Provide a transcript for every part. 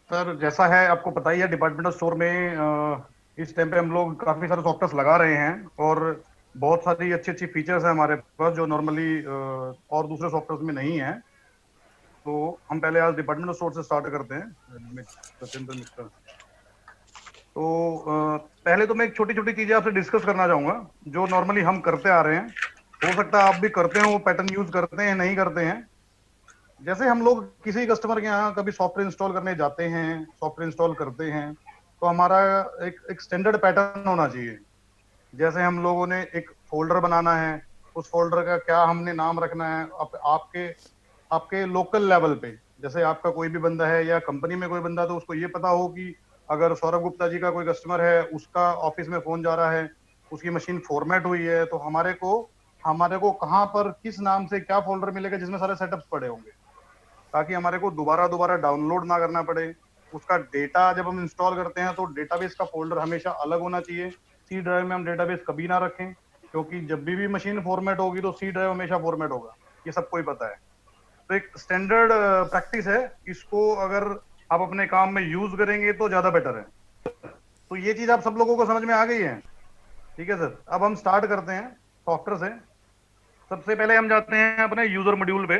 Sir जैसा है आपको पता ही है, डिपार्टमेंटल स्टोर में इस टाइम पे हम लोग काफी सारे सॉफ्टवेयर लगा रहे हैं और बहुत सारी अच्छी अच्छी फीचर्स हैं हमारे पास जो नॉर्मली और दूसरे सॉफ्टवेयर में नहीं है। तो हम पहले आज डिपार्टमेंटल स्टोर से स्टार्ट करते हैं। सचिंद्र मिश्रा। तो पहले तो मैं एक छोटी छोटी चीजें आपसे डिस्कस करना चाहूंगा जो नॉर्मली हम करते आ रहे हैं। हो सकता है आप भी करते हो, वो पैटर्न यूज करते हैं नहीं करते हैं। जैसे हम लोग किसी कस्टमर के यहाँ कभी सॉफ्टवेयर इंस्टॉल करने जाते हैं, सॉफ्टवेयर इंस्टॉल करते हैं, तो हमारा एक स्टैंडर्ड पैटर्न होना चाहिए। जैसे हम लोगों ने एक फोल्डर बनाना है, उस फोल्डर का क्या हमने नाम रखना है आपके आपके लोकल लेवल पे। जैसे आपका कोई भी बंदा है या कंपनी में कोई बंदा है तो उसको ये पता हो कि अगर सौरभ गुप्ता जी का कोई कस्टमर है, उसका ऑफिस में फोन जा रहा है, उसकी मशीन फॉर्मेट हुई है, तो हमारे को कहाँ पर किस नाम से क्या फोल्डर मिलेगा जिसमें सारे सेटअप्स पड़े होंगे, ताकि हमारे को दोबारा दोबारा डाउनलोड ना करना पड़े। उसका डेटा जब हम इंस्टॉल करते हैं तो डेटाबेस का फोल्डर हमेशा अलग होना चाहिए। सी ड्राइव में हम डेटाबेस कभी ना रखें, क्योंकि जब भी मशीन फॉर्मेट होगी तो सी ड्राइव हमेशा फॉर्मेट होगा। ये सबको ही पता है। तो एक स्टैंडर्ड प्रैक्टिस है, इसको अगर आप अपने काम में यूज करेंगे तो ज्यादा बेटर है। तो ये चीज आप सब लोगों को समझ में आ गई है? ठीक है सर, अब हम स्टार्ट करते हैं सॉफ्टवेयर से। सबसे पहले हम जाते हैं अपने यूजर मॉड्यूल पे।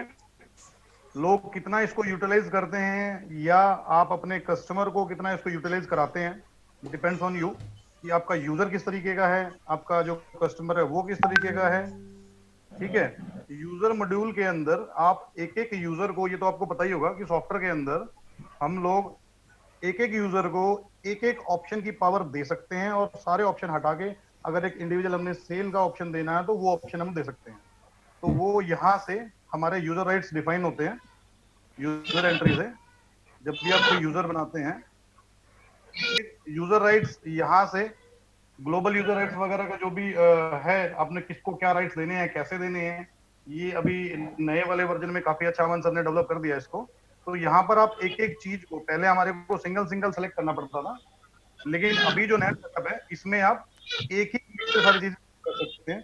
लोग कितना इसको यूटिलाइज करते हैं या आप अपने कस्टमर को कितना इसको यूटिलाइज कराते हैं, डिपेंड्स ऑन यू कि आपका यूजर किस तरीके का है, आपका जो कस्टमर है वो किस तरीके का है। ठीक है। यूजर मॉड्यूल के अंदर आप एक एक यूजर को, ये तो आपको पता ही होगा कि सॉफ्टवेयर के अंदर हम लोग एक एक यूजर को एक एक ऑप्शन की पावर दे सकते हैं और सारे ऑप्शन हटा के अगर एक इंडिविजुअल हमने सेल का ऑप्शन देना है तो वो ऑप्शन हम दे सकते हैं। तो वो यहाँ से हमारे यूजर राइट्स डिफाइन होते हैं यूजर एंट्री से। जब भी आप कोई यूजर बनाते हैं, यूजर राइट्स यहाँ से ग्लोबल यूजर राइट्स वगैरह का जो भी है, आपने किसको क्या राइट्स देने हैं, कैसे देने हैं, ये अभी नए वाले वर्जन में काफी अच्छा अमन सर ने डेवलप कर दिया इसको। तो यहाँ पर आप एक एक चीज को, पहले हमारे को सिंगल सिंगल सेलेक्ट करना पड़ता था, लेकिन अभी जो नया सेटअप है इसमें आप एक ही क्लिक से सारी चीजें कर सकते हैं।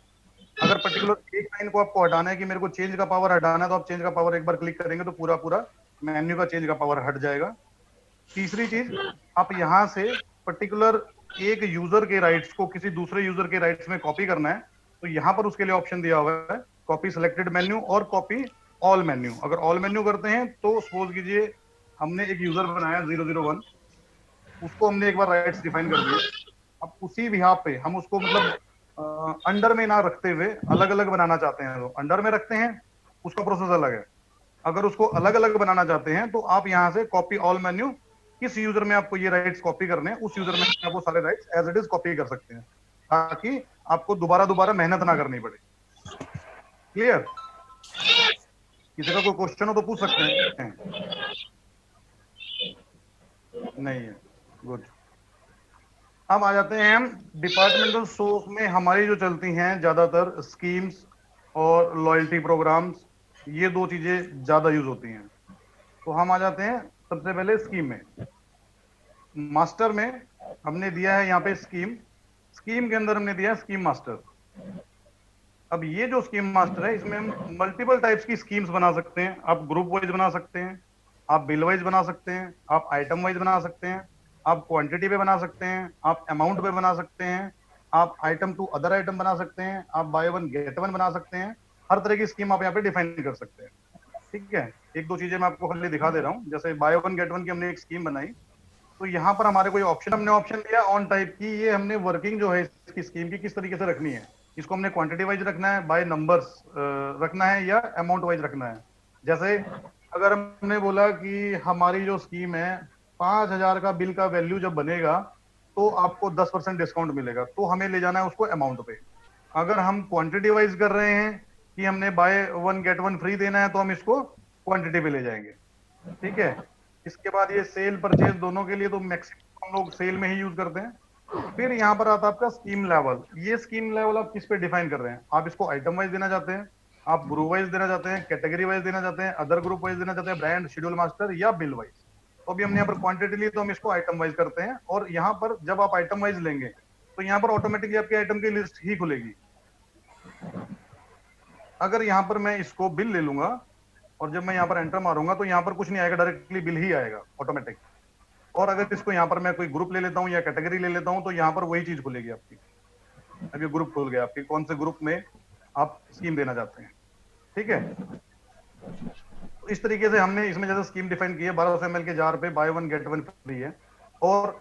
अगर पर्टिकुलर एक लाइन को आपको हटाना है कि मेरे को चेंज का पावर हटाना है, तो आप चेंज का पावर एक बार क्लिक करेंगे तो पूरा पूरा मेन्यू का चेंज का पावर हट जाएगा। तीसरी चीज, आप यहाँ से पर्टिकुलर एक यूजर के राइट्स को किसी दूसरे यूजर के राइट्स में कॉपी करना है, तो यहाँ पर उसके लिए ऑप्शन दिया हुआ है कॉपी सिलेक्टेड मेन्यू और कॉपी ऑल मेन्यू। अगर ऑल मेन्यू करते हैं तो सपोज कीजिए हमने एक यूजर बनाया 001, उसको हमने एक बार राइट्स डिफाइन कर दिए। अब उसी बिहाफ पे हम उसको मतलब अंडर में ना रखते हुए अलग अलग बनाना चाहते हैं तो अंडर में रखते हैं, उसका प्रोसेस अलग है। अगर उसको अलग अलग बनाना चाहते हैं तो आप यहाँ से कॉपी ऑल मेन्यू, किस यूजर में आपको ये राइट्स कॉपी करने हैं उस यूजर में आप वो सारे rights as it is copy कर सकते हैं, ताकि आपको दोबारा दोबारा मेहनत ना करनी पड़े। क्लियर? किसी का कोई क्वेश्चन हो तो पूछ सकते हैं। नहीं है? गुड। अब आ जाते हैं हम डिपार्टमेंटल स्टोर में हमारी जो चलती हैं ज्यादातर स्कीम्स और लॉयल्टी प्रोग्राम्स, ये दो चीजें ज्यादा यूज होती हैं। तो हम आ जाते हैं सबसे पहले स्कीम में। मास्टर में हमने दिया है यहाँ पे स्कीम, स्कीम के अंदर हमने दिया है स्कीम मास्टर। अब ये जो स्कीम मास्टर है इसमें हम मल्टीपल टाइप्स की स्कीम्स बना सकते हैं। आप ग्रुप वाइज बना सकते हैं, आप बिल वाइज बना सकते हैं, आप आइटम वाइज बना सकते हैं, आप क्वांटिटी पे बना सकते हैं, आप अमाउंट पे बना सकते हैं, आप आइटम टू अदर आइटम बना सकते हैं, आप बाय वन गेट वन बना सकते हैं। हर तरह की स्कीम आप यहाँ पे डिफाइन कर सकते हैं। ठीक है। एक दो चीजें मैं आपको खाली दिखा दे रहा हूँ। जैसे बाय वन गेट वन की हमने एक स्कीम बनाई, तो यहाँ पर हमारे कोई ऑप्शन, हमने ऑप्शन दिया ऑन टाइप की, ये हमने वर्किंग जो है इसकी स्कीम की किस तरीके से रखनी है। इसको हमने क्वांटिटी वाइज रखना है, बाय नंबर्स रखना है, या अमाउंट वाइज रखना है। जैसे अगर हमने बोला कि हमारी जो स्कीम है 5,000 का बिल का वैल्यू जब बनेगा तो आपको 10% डिस्काउंट मिलेगा, तो हमें ले जाना है उसको अमाउंट पे। अगर हम क्वांटिटी वाइज कर रहे हैं कि हमने by one get one free देना है, तो हम इसको क्वांटिटी पे ले जाएंगे। ठीक है। इसके बाद ये सेल परचेज दोनों के लिए तो मैक्सिमम हम लोग सेल में ही यूज करते हैं। फिर यहाँ पर आता है आपका स्कीम लेवल। ये स्कीम लेवल आप किस पे डिफाइन कर रहे हैं? आप इसको आइटम वाइज देना चाहते हैं, आप ग्रुप वाइज देना चाहते हैं, कैटेगरी वाइज देना चाहते हैं, अदर ग्रुप वाइज देना चाहते हैं, ब्रांड, शेड्यूल मास्टर, या बिल वाइज। तो अभी हमने यहाँ पर क्वांटिटी ली तो हम इसको आइटम वाइज करते हैं। और यहाँ पर जब आप आइटम वाइज लेंगे तो यहाँ पर ऑटोमेटिकली आपके आइटम की लिस्ट ही खुलेगी। अगर यहाँ पर मैं इसको बिल ले लूंगा और जब मैं यहाँ पर एंटर मारूंगा तो यहाँ पर कुछ नहीं आएगा, डायरेक्टली बिल ही आएगा ऑटोमेटिक। और अगर इसको यहाँ पर मैं कोई ग्रुप ले लेता हूँ या कैटेगरी ले लेता हूँ तो यहाँ पर वही चीज खुलेगी आपकी। अब ये ग्रुप खुल गया आपके, कौन से ग्रुप में आप स्कीम देना चाहते हैं। ठीक है, तो इस तरीके से हमने इसमें जैसे स्कीम डिफाइन की है। 1200 ml के जार पे by one get one free है। और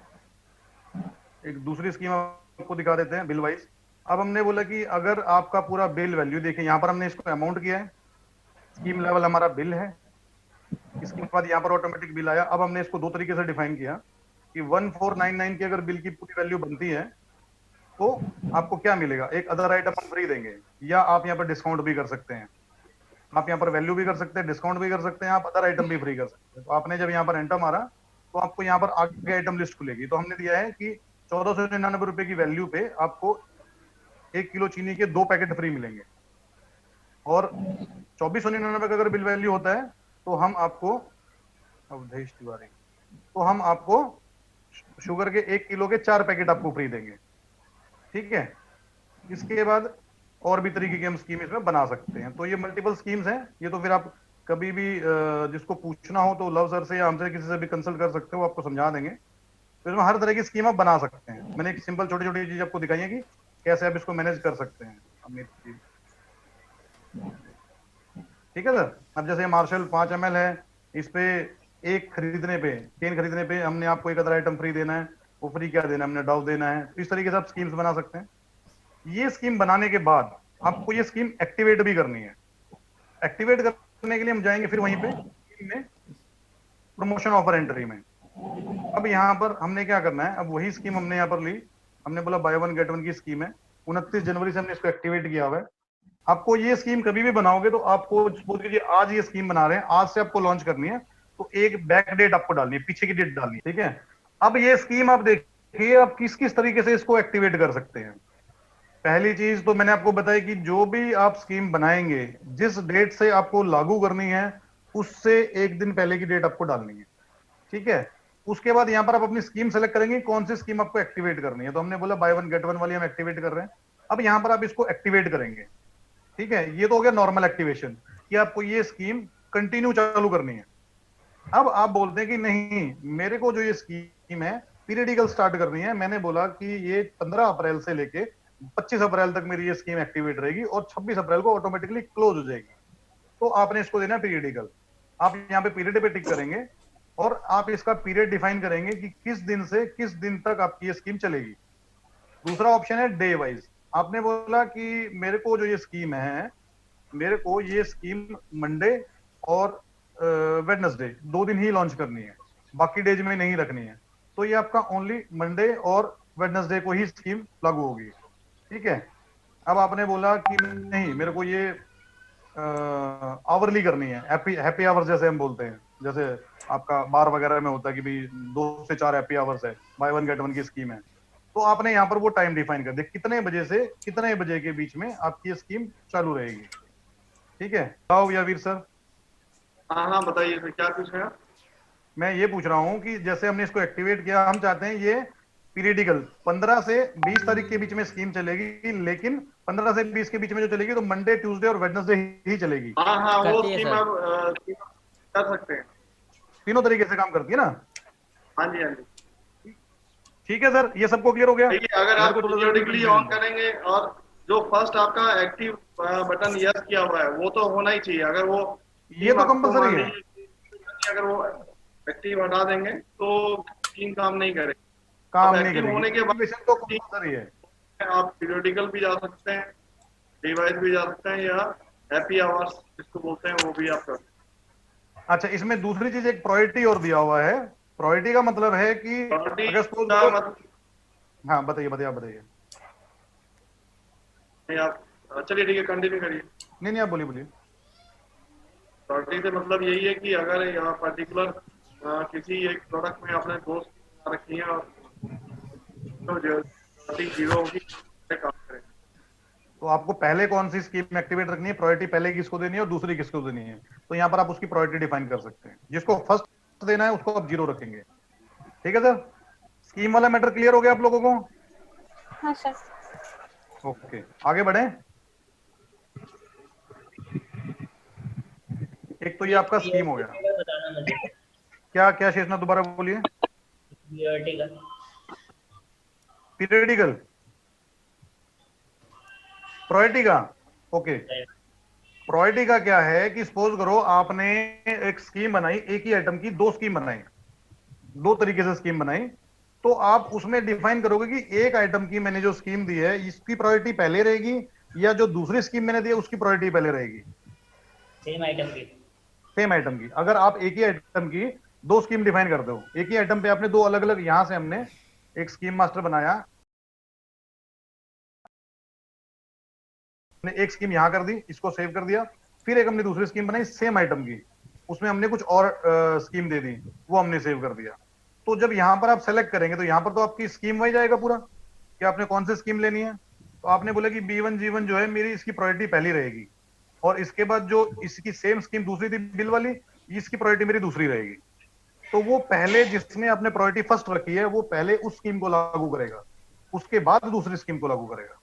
एक दूसरी स्कीम आपको दिखा देते हैं बिल वाइज। अब हमने बोला कि अगर आपका पूरा बिल वैल्यू देखें, यहाँ पर हमने इसको अमाउंट किया है, स्कीम लेवल हमारा बिल है, इसके बाद यहाँ पर ऑटोमेटिक बिल आया। अब हमने इसको दो तरीके से डिफाइन किया कि 1499 की अगर बिल की पूरी वैल्यू बनती है तो आपको क्या मिलेगा, एक अदर आइटम हम फ्री देंगे, या आप यहाँ पर डिस्काउंट भी कर सकते हैं। आप यहाँ पर वैल्यू भी कर सकते हैं, डिस्काउंट भी कर सकते हैं, आप अदर आइटम भी फ्री कर सकते हैं। तो आपने जब यहाँ पर एंटर मारा तो आपको यहाँ पर आगे आइटम लिस्ट खुलेगी। तो हमने दिया है कि 1499 की वैल्यू पे आपको 1 किलो चीनी के 2 पैकेट फ्री मिलेंगे। और 2499 का अगर बिल वैल्यू होता है तो हम आपको, अवधेश तिवारी, तो हम आपको शुगर के 1 किलो के 4 पैकेट आपको फ्री देंगे। ठीक है, इसके बाद और भी तरीके की हम स्कीम इसमें बना सकते हैं। तो ये मल्टीपल स्कीम्स हैं। ये तो फिर आप कभी भी जिसको पूछना हो तो लव सर से या हमसे किसी से भी कंसल्ट कर सकते हो, आपको समझा देंगे। तो इसमें हर तरह की स्कीम आप बना सकते हैं। मैंने एक सिंपल छोटी छोटी चीज आपको दिखाई है कि कैसे आप इसको मैनेज कर सकते हैं। अमित जी, ठीक है सर। अब जैसे मार्शल 5 ml है, इस पे एक खरीदने पे, 3 खरीदने पे हमने आपको एक अदर आइटम फ्री देना है। वो फ्री क्या देना है, हमने डाउ देना है। तो इस तरीके से आप स्कीम्स बना सकते हैं। ये स्कीम बनाने के बाद आपको ये स्कीम एक्टिवेट भी करनी है। एक्टिवेट करने के लिए हम जाएंगे फिर वहीं पे में प्रमोशन ऑफर एंट्री में। अब यहाँ पर हमने क्या करना है, अब वही स्कीम हमने यहाँ पर ली। हमने बोला बाय वन गेट वन की स्कीम है, 29 जनवरी से हमने इसको एक्टिवेट किया हुआ है। आपको ये स्कीम कभी भी बनाओगे तो आपको सपोज कीजिए आज ये स्कीम बना रहे हैं, आज से आपको लॉन्च करनी है, तो एक बैक डेट आपको डालनी है, पीछे की डेट डालनी है। ठीक है, अब ये स्कीम आप देखिए आप किस किस तरीके से इसको एक्टिवेट कर सकते हैं। पहली चीज तो मैंने आपको बताई कि जो भी आप स्कीम बनाएंगे, जिस डेट से आपको लागू करनी है उससे एक दिन पहले की डेट आपको डालनी है। ठीक है, उसके बाद यहाँ पर आप अपनी स्कीम सेलेक्ट करेंगे कौन सी स्कीम आपको एक्टिवेट करनी है। तो हमने बोला बाय वन गेट वन वाली हम एक्टिवेट कर रहे हैं। अब यहाँ पर आप इसको एक्टिवेट करेंगे। ठीक है, ये तो हो गया नॉर्मल एक्टिवेशन कि आपको ये स्कीम कंटिन्यू चालू करनी है। अब आप बोलते हैं कि नहीं, मेरे को जो ये स्कीम है पीरियडिकल स्टार्ट करनी है। मैंने बोला कि ये 15 अप्रैल से लेके 25 अप्रैल तक मेरी ये स्कीम एक्टिवेट रहेगी और 26 अप्रैल को ऑटोमेटिकली क्लोज हो जाएगी। तो आपने इसको देना है पीरियडिकल। आप यहाँ पे पीरियड पे टिक करेंगे और आप इसका पीरियड डिफाइन करेंगे कि किस दिन से किस दिन तक आपकी ये स्कीम चलेगी। दूसरा ऑप्शन है डे वाइज। आपने बोला कि मेरे को जो ये स्कीम है, मेरे को ये स्कीम मंडे और वेडनेसडे 2 दिन ही लॉन्च करनी है, बाकी डेज में नहीं रखनी है। तो ये आपका ओनली मंडे और वेडनेसडे को ही स्कीम लागू होगी। ठीक है, अब आपने बोला कि नहीं, मेरे को ये आवरली करनी है, हैप्पी हैप्पी आवर्स जैसे हम बोलते हैं, जैसे आपका बार वगैरह में होता है कि भाई 2 से 4 हैप्पी आवर्स है, बाय वन गेट वन की स्कीम है। तो आपने यहाँ पर वो टाइम डिफाइन कर दिया, कितने बजे से कितने बजे के बीच में आपकी ये स्कीम चालू रहेगी। ठीक है, आओ या वीर सर। हाँ हाँ, बताइए सर, क्या पूछ रहे हैं आप? मैं ये पूछ रहा हूँ कि जैसे हमने इसको एक्टिवेट किया, हम चाहते हैं ये पीरियडिकल 15 से 20 तारीख के बीच में स्कीम चलेगी, लेकिन 15 से 20 के बीच में जो चलेगी तो मंडे, ट्यूसडे और वेडनेसडे ही चलेगी। हाँ हाँ, वो करती है स्कीम सर। आप कर सकते हैं। तीनों तरीके से काम करती है ना। हाँ जी, हाँ जी। ठीक है सर, ये सबको क्लियर हो गया। देखिए, अगर मेरे आप को थोड़ा सा पीरियडिकली ऑन करेंगे और जो फर्स्ट आपका एक्टिव बटन यस किया हुआ है वो तो होना ही चाहिए। अगर वो ये टीम तो आपको कंपलसरी मान है। लीजिए अगर वो एक्टिव हटा देंगे तो टीम काम नहीं करेगी। काम अब नहीं एक्टिव करेगी, होने के बाद एक्टिवेशन तो कंपलसरी है। आप पीरियडिकल भी जा सकते हैं, डिवाइस भी जा सकते हैं, या हैप्पी आवर्स जिसको बोलते हैं वो भी आप कर सकते हैं। अच्छा, इसमें दूसरी चीज एक प्रायोरिटी और दिया हुआ है। प्रायोरिटी का मतलब है कि प्रायोरिटी अगर सपोज का करो, मतलब हाँ बताइए बताइए, आप बताइए। नहीं, आप चलिए ठीक है, कंटिन्यू करिए। नहीं नहीं, आप बोलिए बोलिए। प्रायोरिटी से मतलब यही है कि अगर यहाँ पर्टिकुलर किसी एक प्रोडक्ट में आपने दोस्त रखी है और तो जो जीरो होगी काम करें। तो आपको पहले कौन सी स्कीम एक्टिवेट रखनी है, प्रायोरिटी पहले किसको देनी है और दूसरी किसको देनी है, तो यहाँ पर आप उसकी प्रायोरिटी डिफाइन कर सकते हैं। जिसको फर्स्ट देना है उसको आप 0 रखेंगे। ठीक है सर, स्कीम वाला मैटर क्लियर हो गया आप लोगों को। हाँ सर। ओके, आगे बढ़े। एक तो ये आपका स्कीम हो गया। बताना मुझे। क्या क्या शेषनाथ, दोबारा बोलिए। थियोरेटिकल। पीरियडिकल, प्रोएटी का। ओके, प्रोएटी का क्या है कि सपोज करो आपने एक स्कीम बनाई, एक ही आइटम की दो स्कीम बनाई, दो तरीके से स्कीम बनाई, तो आप उसमें डिफाइन करोगे कि एक आइटम की मैंने जो स्कीम दी है इसकी प्रायोरिटी पहले रहेगी या जो दूसरी स्कीम मैंने दी है उसकी प्रायोरिटी पहले रहेगी। सेम आइटम की। सेम आइटम की, अगर आप एक ही आइटम की दो स्कीम डिफाइन करते हो, एक ही आइटम पे आपने दो अलग अलग, यहां से हमने एक स्कीम मास्टर बनाया, हमने एक स्कीम यहां कर दी, इसको सेव कर दिया, फिर एक हमने दूसरी स्कीम बनाई सेम आइटम की, उसमें हमने कुछ और स्कीम दे दी, वो हमने सेव कर दिया। तो जब यहां पर आप सेलेक्ट करेंगे तो यहां पर तो आपकी स्कीम वाइज आएगा पूरा कि आपने कौन सी स्कीम लेनी है। तो आपने बोला कि B1 G1 जो है मेरी इसकी प्रायोरिटी पहली रहेगी, और इसके बाद जो इसकी सेम स्कीम दूसरी थी बिल वाली, इसकी प्रायोरिटी मेरी दूसरी रहेगी। तो वो पहले जिसने आपने प्रायोरिटी फर्स्ट रखी है वो पहले उस स्कीम को लागू करेगा, उसके बाद दूसरी स्कीम को लागू करेगा।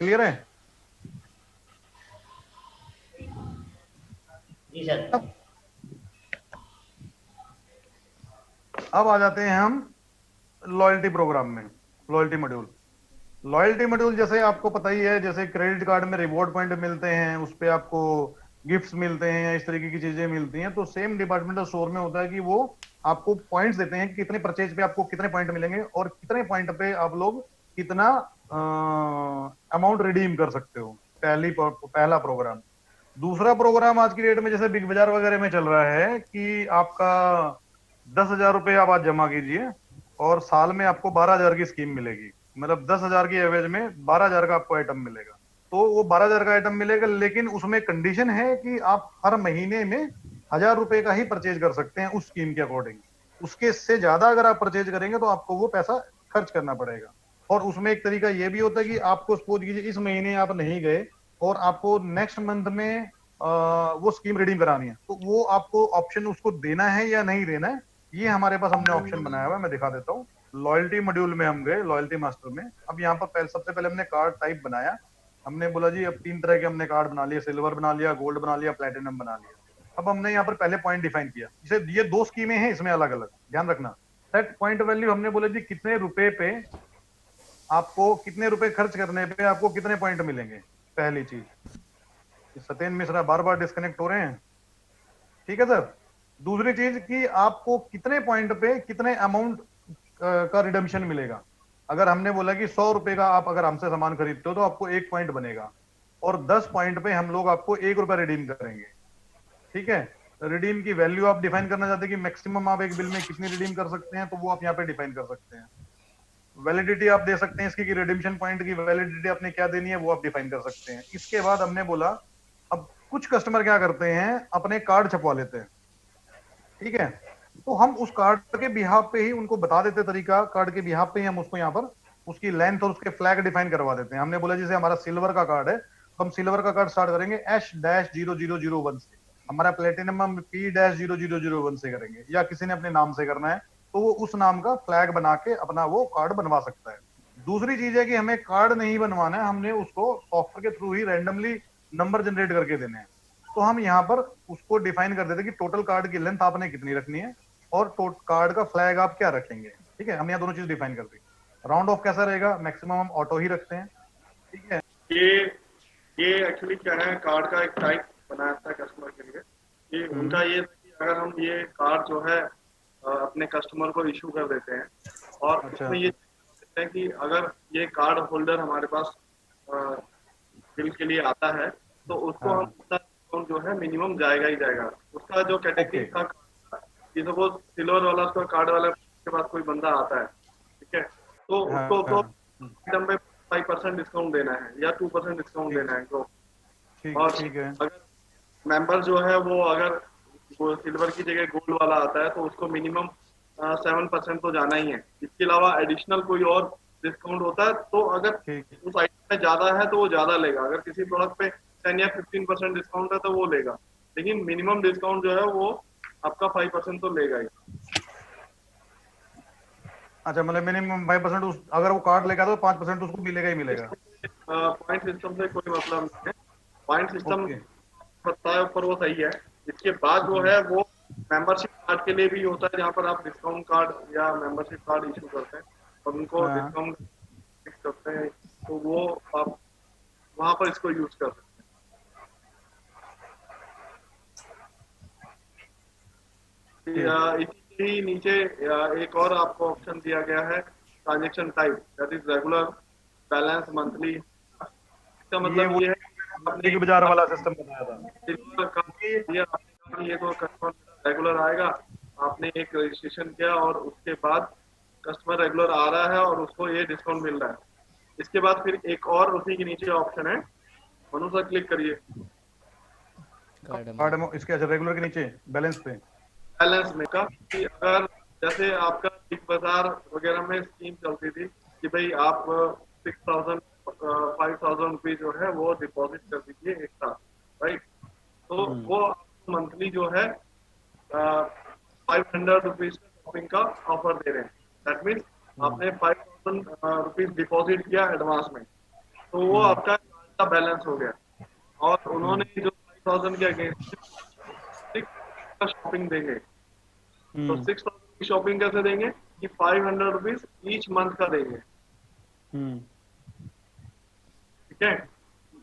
क्लियर है? जी सर। अब आ जाते हैं हम लॉयल्टी प्रोग्राम में, लॉयल्टी मॉड्यूल। लॉयल्टी मॉड्यूल जैसे आपको पता ही है, जैसे क्रेडिट कार्ड में रिवॉर्ड पॉइंट मिलते हैं, उस पे आपको गिफ्ट्स मिलते हैं या इस तरीके की चीजें मिलती हैं, तो सेम डिपार्टमेंटल स्टोर में होता है कि वो आपको पॉइंट्स देते हैं कि कितने परचेज पे आपको कितने पॉइंट मिलेंगे और कितने पॉइंट पे आप लोग कितना अमाउंट रिडीम कर सकते हो। पहला प्रोग्राम। दूसरा प्रोग्राम आज की डेट में जैसे बिग बाजार वगैरह में चल रहा है कि आपका 10,000 रुपये आप आज जमा कीजिए और साल में आपको 12,000 की स्कीम मिलेगी, मतलब 10,000 की एवरेज में 12,000 का आपको आइटम मिलेगा। तो वो 12,000 का आइटम मिलेगा, लेकिन उसमें कंडीशन है कि आप हर महीने में 1,000 रुपए का ही परचेज कर सकते हैं उस स्कीम के अकॉर्डिंग। उसके से ज्यादा अगर आप परचेज करेंगे तो आपको वो पैसा खर्च करना पड़ेगा। और उसमें एक तरीका ये भी होता है कि आपको सपोज कीजिए इस महीने आप नहीं गए और आपको नेक्स्ट मंथ में वो स्कीम रिडीम करानी है, तो वो आपको ऑप्शन उसको देना है या नहीं देना है, ये हमारे पास हमने ऑप्शन बनाया हुआ है। मैं दिखा देता हूँ। लॉयल्टी मॉड्यूल में हम गए, लॉयल्टी मास्टर में। अब यहाँ पर सबसे पहले हमने कार्ड टाइप बनाया। हमने बोला जी अब 3 तरह के हमने कार्ड बना लिए, सिल्वर बना लिया, गोल्ड बना लिया, प्लेटिनम बना लिया। अब हमने यहाँ पर पहले पॉइंट डिफाइन किया, जैसे ये दो स्कीमें हैं इसमें अलग अलग, ध्यान रखना। सेट पॉइंट वैल्यू, हमने बोला जी कितने रुपए पे आपको, कितने रुपए खर्च करने पे आपको कितने पॉइंट मिलेंगे, पहली चीज। सत्येंद्र मिश्रा बार बार डिस्कनेक्ट हो रहे हैं, ठीक है सर। दूसरी चीज कि आपको कितने पॉइंट पे कितने अमाउंट का रिडम्पशन मिलेगा। अगर हमने बोला कि 100 रुपए का आप अगर हमसे सामान खरीदते हो तो आपको 1 पॉइंट बनेगा, और 10 पॉइंट पे हम लोग आपको 1 रुपया रिडीम करेंगे, ठीक है। रिडीम की वैल्यू आप डिफाइन करना चाहते हैं कि मैक्सिमम आप एक बिल में कितनी रिडीम कर सकते हैं, तो वो आप यहाँ पे डिफाइन कर सकते हैं। वैलिडिटी आप दे सकते हैं इसकी कि रिडीम्शन पॉइंट की वैलिडिटी आपने क्या देनी है, वो आप डिफाइन कर सकते हैं। इसके बाद हमने बोला अब कुछ कस्टमर क्या करते हैं, अपने कार्ड छपवा लेते हैं, ठीक है। तो हम उस कार्ड के बिहाफ पे ही उनको बता देते तरीका, कार्ड के बिहाफ पे ही हम उसको यहाँ पर उसकी लेंथ और उसके फ्लैग डिफाइन करवा देते हैं। हमने बोला जैसे हमारा सिल्वर का कार्ड है तो हम सिल्वर का कार्ड स्टार्ट करेंगे H-0001 से, हमारा प्लेटिनम हम P-0001 से करेंगे, या किसी ने अपने नाम से करना है तो वो उस नाम का फ्लैग बना के अपना वो कार्ड बनवा सकता है। दूसरी चीज है कि हमें कार्ड नहीं बनवाना है, हमने उसको सॉफ्टवेयर के थ्रू ही रैंडमली नंबर जनरेट करके देने हैं। तो हम यहाँ पर उसको डिफाइन कर देते हैं कि टोटल कार्ड की लेंथ आपने कितनी रखनी है और कार्ड का फ्लैग आप क्या रखेंगे, ठीक है। हमने यहाँ दोनों चीज डिफाइन कर दी। राउंड ऑफ कैसा रहेगा, मैक्सिमम हम ऑटो ही रखते हैं, ठीक है। ये एक्चुअली क्या है, कार्ड का एक टाइप बनाया था कस्टमर के लिए कि उनका ये था कि अगर हम ये कार्ड जो है अपने कस्टमर को इशू कर देते हैं और अच्छा। उसमें ये कहते हैं कि अगर ये कार्ड होल्डर हमारे पास बिल के लिए आता है तो उसको हाँ। हम डिस्काउंट जो है मिनिमम जाएगा ही जाएगा। उसका जो कैटेगरी Okay. था कि सपोज सिल्वर वाला उसका कार्ड वाला के पास कोई बंदा आता है, ठीक है, तो हाँ, उसको तो हाँ, आइटम पे 5% डिस्काउंट देना है या 2% डिस्काउंट देना है। तो ठीक और ठीक है। अगर मेंबर जो है वो अगर वो सिल्वर की जगह गोल्ड वाला आता है तो उसको मिनिमम 7% तो जाना ही है। इसके अलावा एडिशनल कोई और डिस्काउंट होता है तो अगर ठीक। उस आइटम में ज्यादा है तो वो ज्यादा लेगा, अगर किसी प्रोडक्ट पे 10 या 15% डिस्काउंट है तो वो लेगा, लेकिन मिनिमम डिस्काउंट जो है वो आपका 5% तो लेगा ही। अच्छा, मतलब मिनिमम 5% उस, अगर वो कार्ड लेगा तो 5% उसको मिलेगा ही मिलेगा। पॉइंट सिस्टम से कोई मतलब नहीं है, पॉइंट सिस्टम ओके। बताया ऊपर वो सही है। इसके बाद जो है वो मेंबरशिप कार्ड के लिए भी होता है, जहाँ पर आप डिस्काउंट कार्ड या मेंबरशिप कार्ड इशू करते हैं और उनको हाँ। डिस्काउंट करते हैं, तो वो आप वहाँ पर इसको यूज कर सकते हैं। इसी के ही नीचे एक और आपको ऑप्शन दिया गया है, transaction type, that is regular, balance, monthly. इसका मतलब ये है अपने के बाजार वाला सिस्टम बताया था। ये तो कस्टमर रेगुलर आएगा, आपने एक रजिस्ट्रेशन किया और उसके बाद कस्टमर रेगुलर आ रहा है और उसको ये डिस्काउंट मिल रहा है। इसके बाद फिर एक और उसी के नीचे ऑप्शन है, मनु सर क्लिक करिए, कार्ड इसके अच्छा रेगुलर के नीचे बैलेंस पे बैलेंस में का, कि अगर जैसे आपका बिग बाजार वगैरह में स्कीम चलती थी कि भाई आप 6,000 5,000 रुपीज जो है वो डिपॉजिट कर दीजिए एक साथ, राइट। तो वो मंथली जो है 500 रुपीज शॉपिंग का ऑफर दे रहे हैं। दैट मीन्स आपने 5,000 रुपीज डिपॉजिट किया एडवांस में, तो वो आपका कार्ड का बैलेंस हो गया और उन्होंने जो 5,000 के अगेंस्ट शॉपिंग देंगे, तो 6,000 की शॉपिंग कैसे देंगे कि 500 रुपीज ईच मंथ का देंगे, ठीक है।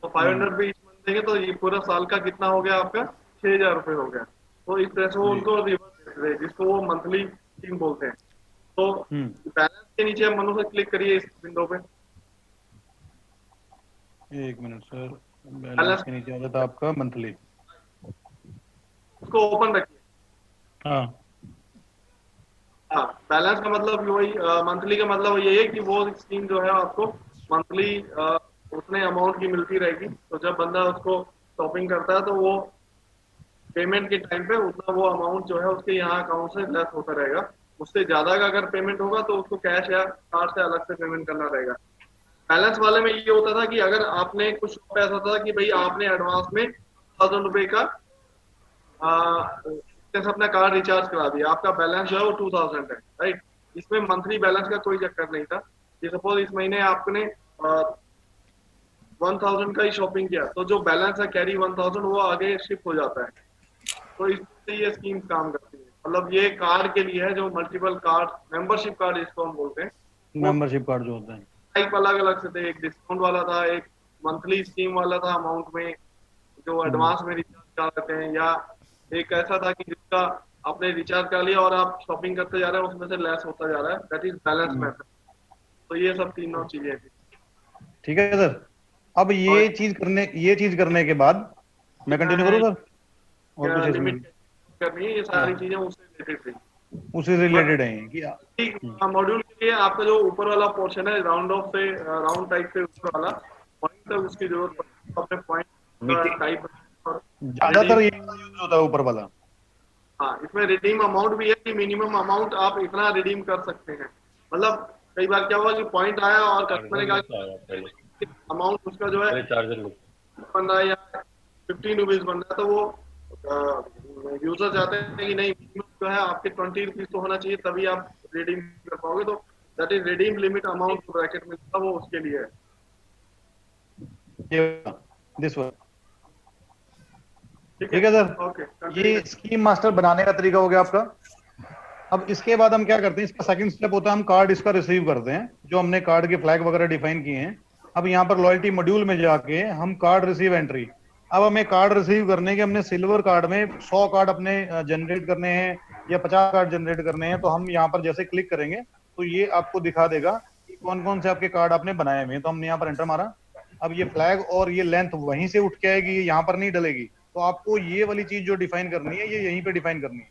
तो 500 रुपीज ईच मंथ देंगे, तो ये पूरा साल का कितना हो गया आपका, 6,000 रुपए हो गया। तो इस तरह से वो उनको रिवर्स देते हैं, जिसको वो मंथली स्कीम बोलते हैं। तो बैलेंस के नीचे आप मनु से क्लिक करिए इस विंडो पे, एक मिनट सर, बैलेंस के नीचे आ जाता आपका मंथली, उसको ओपन रखिए। हाँ हाँ, बैलेंस का मतलब वही, मंथली का मतलब यही है कि वो स्कीम जो है आपको मंथली उतने अमाउंट की मिलती रहेगी। तो जब बंदा उसको शॉपिंग करता है तो वो पेमेंट के टाइम पे उतना वो अमाउंट जो है उसके यहाँ अकाउंट से लेस होता रहेगा। उससे ज्यादा का अगर पेमेंट होगा तो उसको कैश या कार्ड से अलग से पेमेंट करना रहेगा। बैलेंस वाले में ये होता था कि अगर आपने कुछ पैसा था कि भाई आपने एडवांस में 1,000 रुपए का जैसे अपना कार्ड रिचार्ज करा दिया, आपका बैलेंस जो है वो 2,000 है, राइट। इसमें मंथली बैलेंस का कोई चक्कर नहीं था। कि सपोज इस महीने आपने 1,000 का ही शॉपिंग किया, तो जो बैलेंस है कैरी 1,000 वो आगे शिफ्ट हो जाता है। तो इससे ये स्कीम काम करती है। मतलब ये कार्ड के लिए है जो मल्टीपल कार्ड, मेंबरशिप कार्ड जिसको हम बोलते हैं, मेंबरशिप कार्ड जो होता है टाइप अलग अलग से थे। एक डिस्काउंट वाला था, एक मंथली स्कीम वाला था अमाउंट में जो एडवांस में रिचार्ज कर देते हैं, या एक ऐसा था कि जिसका आपने रिचार्ज कर लिया और आप शॉपिंग करते जा रहे हैं उसमें से लेस होता जा रहा है, दैट इज बैलेंस मेथड। तो ये सब तीनों चीजें थी। ठीक है सर। अब ये चीज करने के बाद मैं कंटिन्यू करूँ सर, और कुछ इसमें करनी है, ये सारी चीजें उससे रिलेटेड थी, उससे रिलेटेड है कि मॉड्यूल के लिए आपका जो ऊपर वाला पोर्शन है राउंड ऑफ से राउंड टाइप से ऊपर वाला पॉइंट है, उसकी जरूरत पड़ती है। अपने पॉइंट टाइप ज्यादातर ये यूज होता है ऊपर वाला। हाँ, इसमें रिडीम अमाउंट भी है कि मिनिमम अमाउंट आप इतना रिडीम कर सकते हैं। मतलब कई बार क्या हुआ कि पॉइंट आया और कस्टमर ने कहा अमाउंट उसका जो है बन रहा है या 15 रुपीज बन रहा है, तो वो यूजर चाहते हैं कि नहीं मिनिमम जो है आपके 20 रुपीज तो होना चाहिए, तभी आप रिडीम कर पाओगे। तो that is redeem limit amount bracket में वो उसके लिए है। दिस वन ठीक है सर। ये स्कीम मास्टर बनाने का तरीका हो गया आपका। अब इसके बाद हम क्या करते हैं, इसका सेकंड स्टेप होता है हम कार्ड इसका रिसीव करते हैं, जो हमने कार्ड के फ्लैग वगैरह डिफाइन किए हैं। अब यहाँ पर लॉयल्टी मॉड्यूल में जाके हम कार्ड रिसीव एंट्री, अब हमें कार्ड रिसीव करने के हमने सिल्वर कार्ड में 100 कार्ड अपने जनरेट करने हैं या 50 कार्ड जनरेट करने हैं। तो हम यहाँ पर जैसे क्लिक करेंगे तो ये आपको दिखा देगा कि कौन कौन से आपके कार्ड आपने बनाए हुए हैं। तो हमने यहाँ पर एंटर मारा। अब ये फ्लैग और ये लेंथ वहीं से उठ के आएगी, यहाँ पर नहीं डलेगी। तो आपको ये वाली चीज जो डिफाइन करनी है ये यहीं पे डिफाइन करनी है।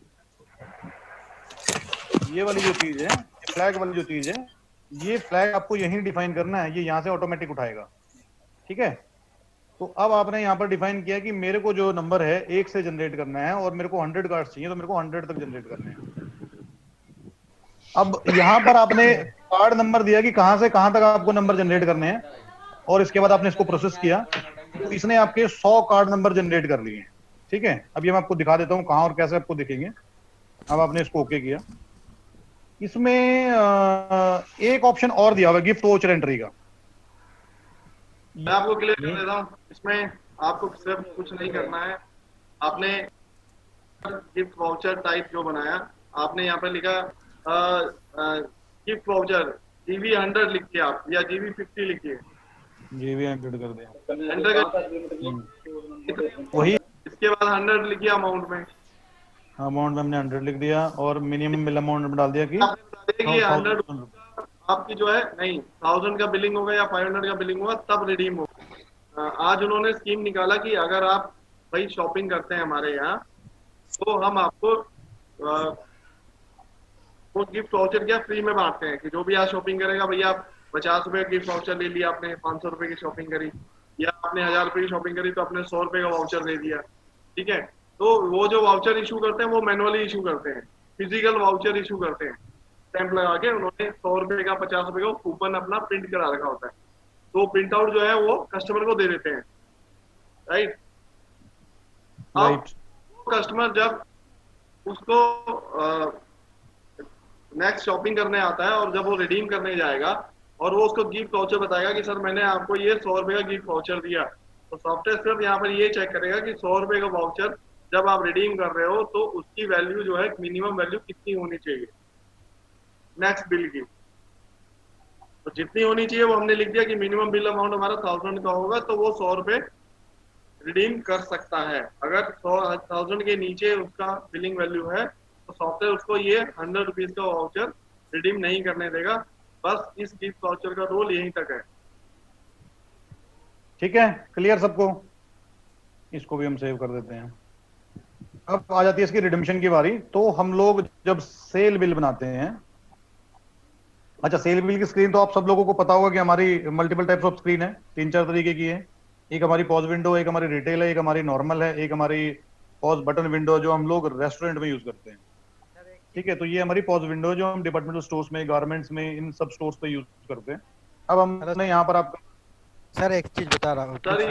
ये वाली जो चीज है, ये फ्लैग वाली जो चीज है, ये फ्लैग आपको यहीं डिफाइन करना है, ये यहाँ से ऑटोमेटिक उठाएगा। ठीक है। तो अब आपने यहाँ पर डिफाइन किया कि मेरे को जो नंबर है 1 से जनरेट करना है और मेरे को 100 कार्ड चाहिए, तो मेरे को 100 तक जनरेट करने हैं। अब यहाँ पर आपने कार्ड नंबर दिया कि कहां से कहां तक आपको नंबर जनरेट करने हैं, और इसके बाद आपने इसको प्रोसेस किया तो इसने आपके 100 कार्ड नंबर जनरेट कर लिए। ठीक है। अब ये मैं आपको दिखा देता हूँ कहां और कैसे आपको दिखेंगे। अब आपने इसको ओके किया। इसमें एक ऑप्शन और दिया हुआ है गिफ्ट वोचर एंट्री का। मैं आपको क्लियर कर देता हूँ। इसमें आपको सिर्फ कुछ नहीं करना है, आपने गिफ्ट वाउचर टाइप जो बनाया आपने यहाँ पे लिखा गिफ्ट वाउचर जीबी 100 लिखिए आप या जीबी 50 लिखिए। जीबी 100 कर दिया। 100 वही इसके बाद 100 लिखिए अमाउंट में। अमाउंट में हमने 100 लिख दिया और मिनिमम बिल अमाउंट में डाल दिया कि आपने बता दिया कि 100 1000। आपकी जो है नहीं 1000 का बिलिंग होगा या 500 का बिलिंग होगा तब रिडीम होगा। आज उन्होंने स्कीम निकाला कि अगर आप भाई शॉपिंग करते हैं हमारे यहाँ तो हम आपको वो गिफ्ट वाउचर क्या फ्री में बांटते हैं कि जो भी आज शॉपिंग करेगा भैया आप 50 रुपए गिफ्ट वाउचर ले लिया आपने 500 रुपए की शॉपिंग करी या आपने 1000 रुपए की शॉपिंग करी तो आपने 100 रुपए का वाउचर दे दिया। ठीक है, तो वो जो वाउचर इशू करते हैं वो मैनुअली इशू करते हैं, फिजिकल वाउचर इशू करते हैं। स्टैंप लगा के उन्होंने 100 रुपए का 50 रुपए का कूपन अपना प्रिंट करा रखा होता है, तो प्रिंट आउट जो है वो कस्टमर को दे देते हैं। राइट, अब कस्टमर जब उसको नेक्स्ट शॉपिंग करने आता है और जब वो रिडीम करने जाएगा और वो उसको गिफ्ट वाउचर बताएगा कि सर मैंने आपको ये 100 रुपए का गिफ्ट वाउचर दिया, तो सॉफ्टवेयर सिर्फ यहाँ पर ये चेक करेगा कि 100 रुपए का वाउचर जब आप रिडीम कर रहे हो तो उसकी वैल्यू जो है मिनिमम वैल्यू कितनी होनी चाहिए नेक्स्ट बिल की। तो जितनी होनी चाहिए वो हमने लिख दिया कि मिनिमम बिल अमाउंट हमारा 1000 का होगा तो वो 100 रुपए रिडीम कर सकता है। अगर 1000 के नीचे उसका बिलिंग वैल्यू है तो सॉफ्टवेयर उसको ये 100 रुपीज का वाउचर रिडीम नहीं करने देगा। बस इस गिफ्ट वाउचर का रोल यहीं तक है। ठीक है, क्लियर सबको? इसको भी हम सेव कर देते हैं। अब आ जाती है इसकी रिडम्पशन की बारी। तो हम लोग जब सेल बिल बनाते हैं, अच्छा सेल बिल की स्क्रीन तो आप सब लोगों को पता होगा कि हमारी मल्टीपल टाइप्स ऑफ स्क्रीन है, 3-4 तरीके की है। एक हमारी पॉज विंडो, एक हमारी रिटेल है, एक हमारी नॉर्मल है, एक हमारी पॉज बटन विंडो जो हम लोग रेस्टोरेंट में यूज करते हैं। ठीक है, तो ये हमारी पॉज विंडो जो हम डिपार्टमेंटल स्टोर्स में, गारमेंट्स में, इन सब स्टोर्स पे यूज करते हैं। अब हमने यहाँ पर आपका सर एक चीज बता रहा हूँ सर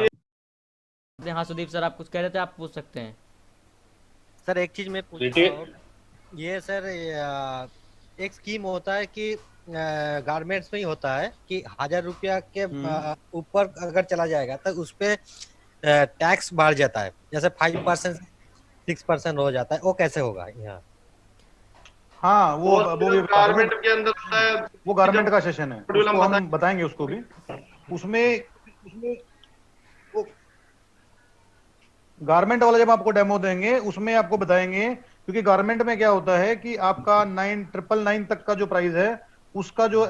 ये हाँ सुदीप सर, आप कुछ कह रहे थे, आप पूछ सकते हैं। सर एक चीज मैं पूछ रहा हूँ, ये सर एक स्कीम होता है कि गारमेंट्स में ही होता है कि 1000 रुपया के ऊपर अगर चला जाएगा तो उस पे टैक्स बढ़ जाता है, जैसे 5% 6% हो जाता है। वो कैसे होगा यहाँ? हाँ वो गारमेंट के अंदर होता है, वो गारमेंट का सेशन है, उसको हम बताएंगे उसको भी। उसमें वो गारमेंट वाला जब आपको डेमो देंगे उसमें आपको बताएंगे, क्योंकि गारमेंट में क्या होता है कि आपका 9,999 तक का जो प्राइस है उसका जो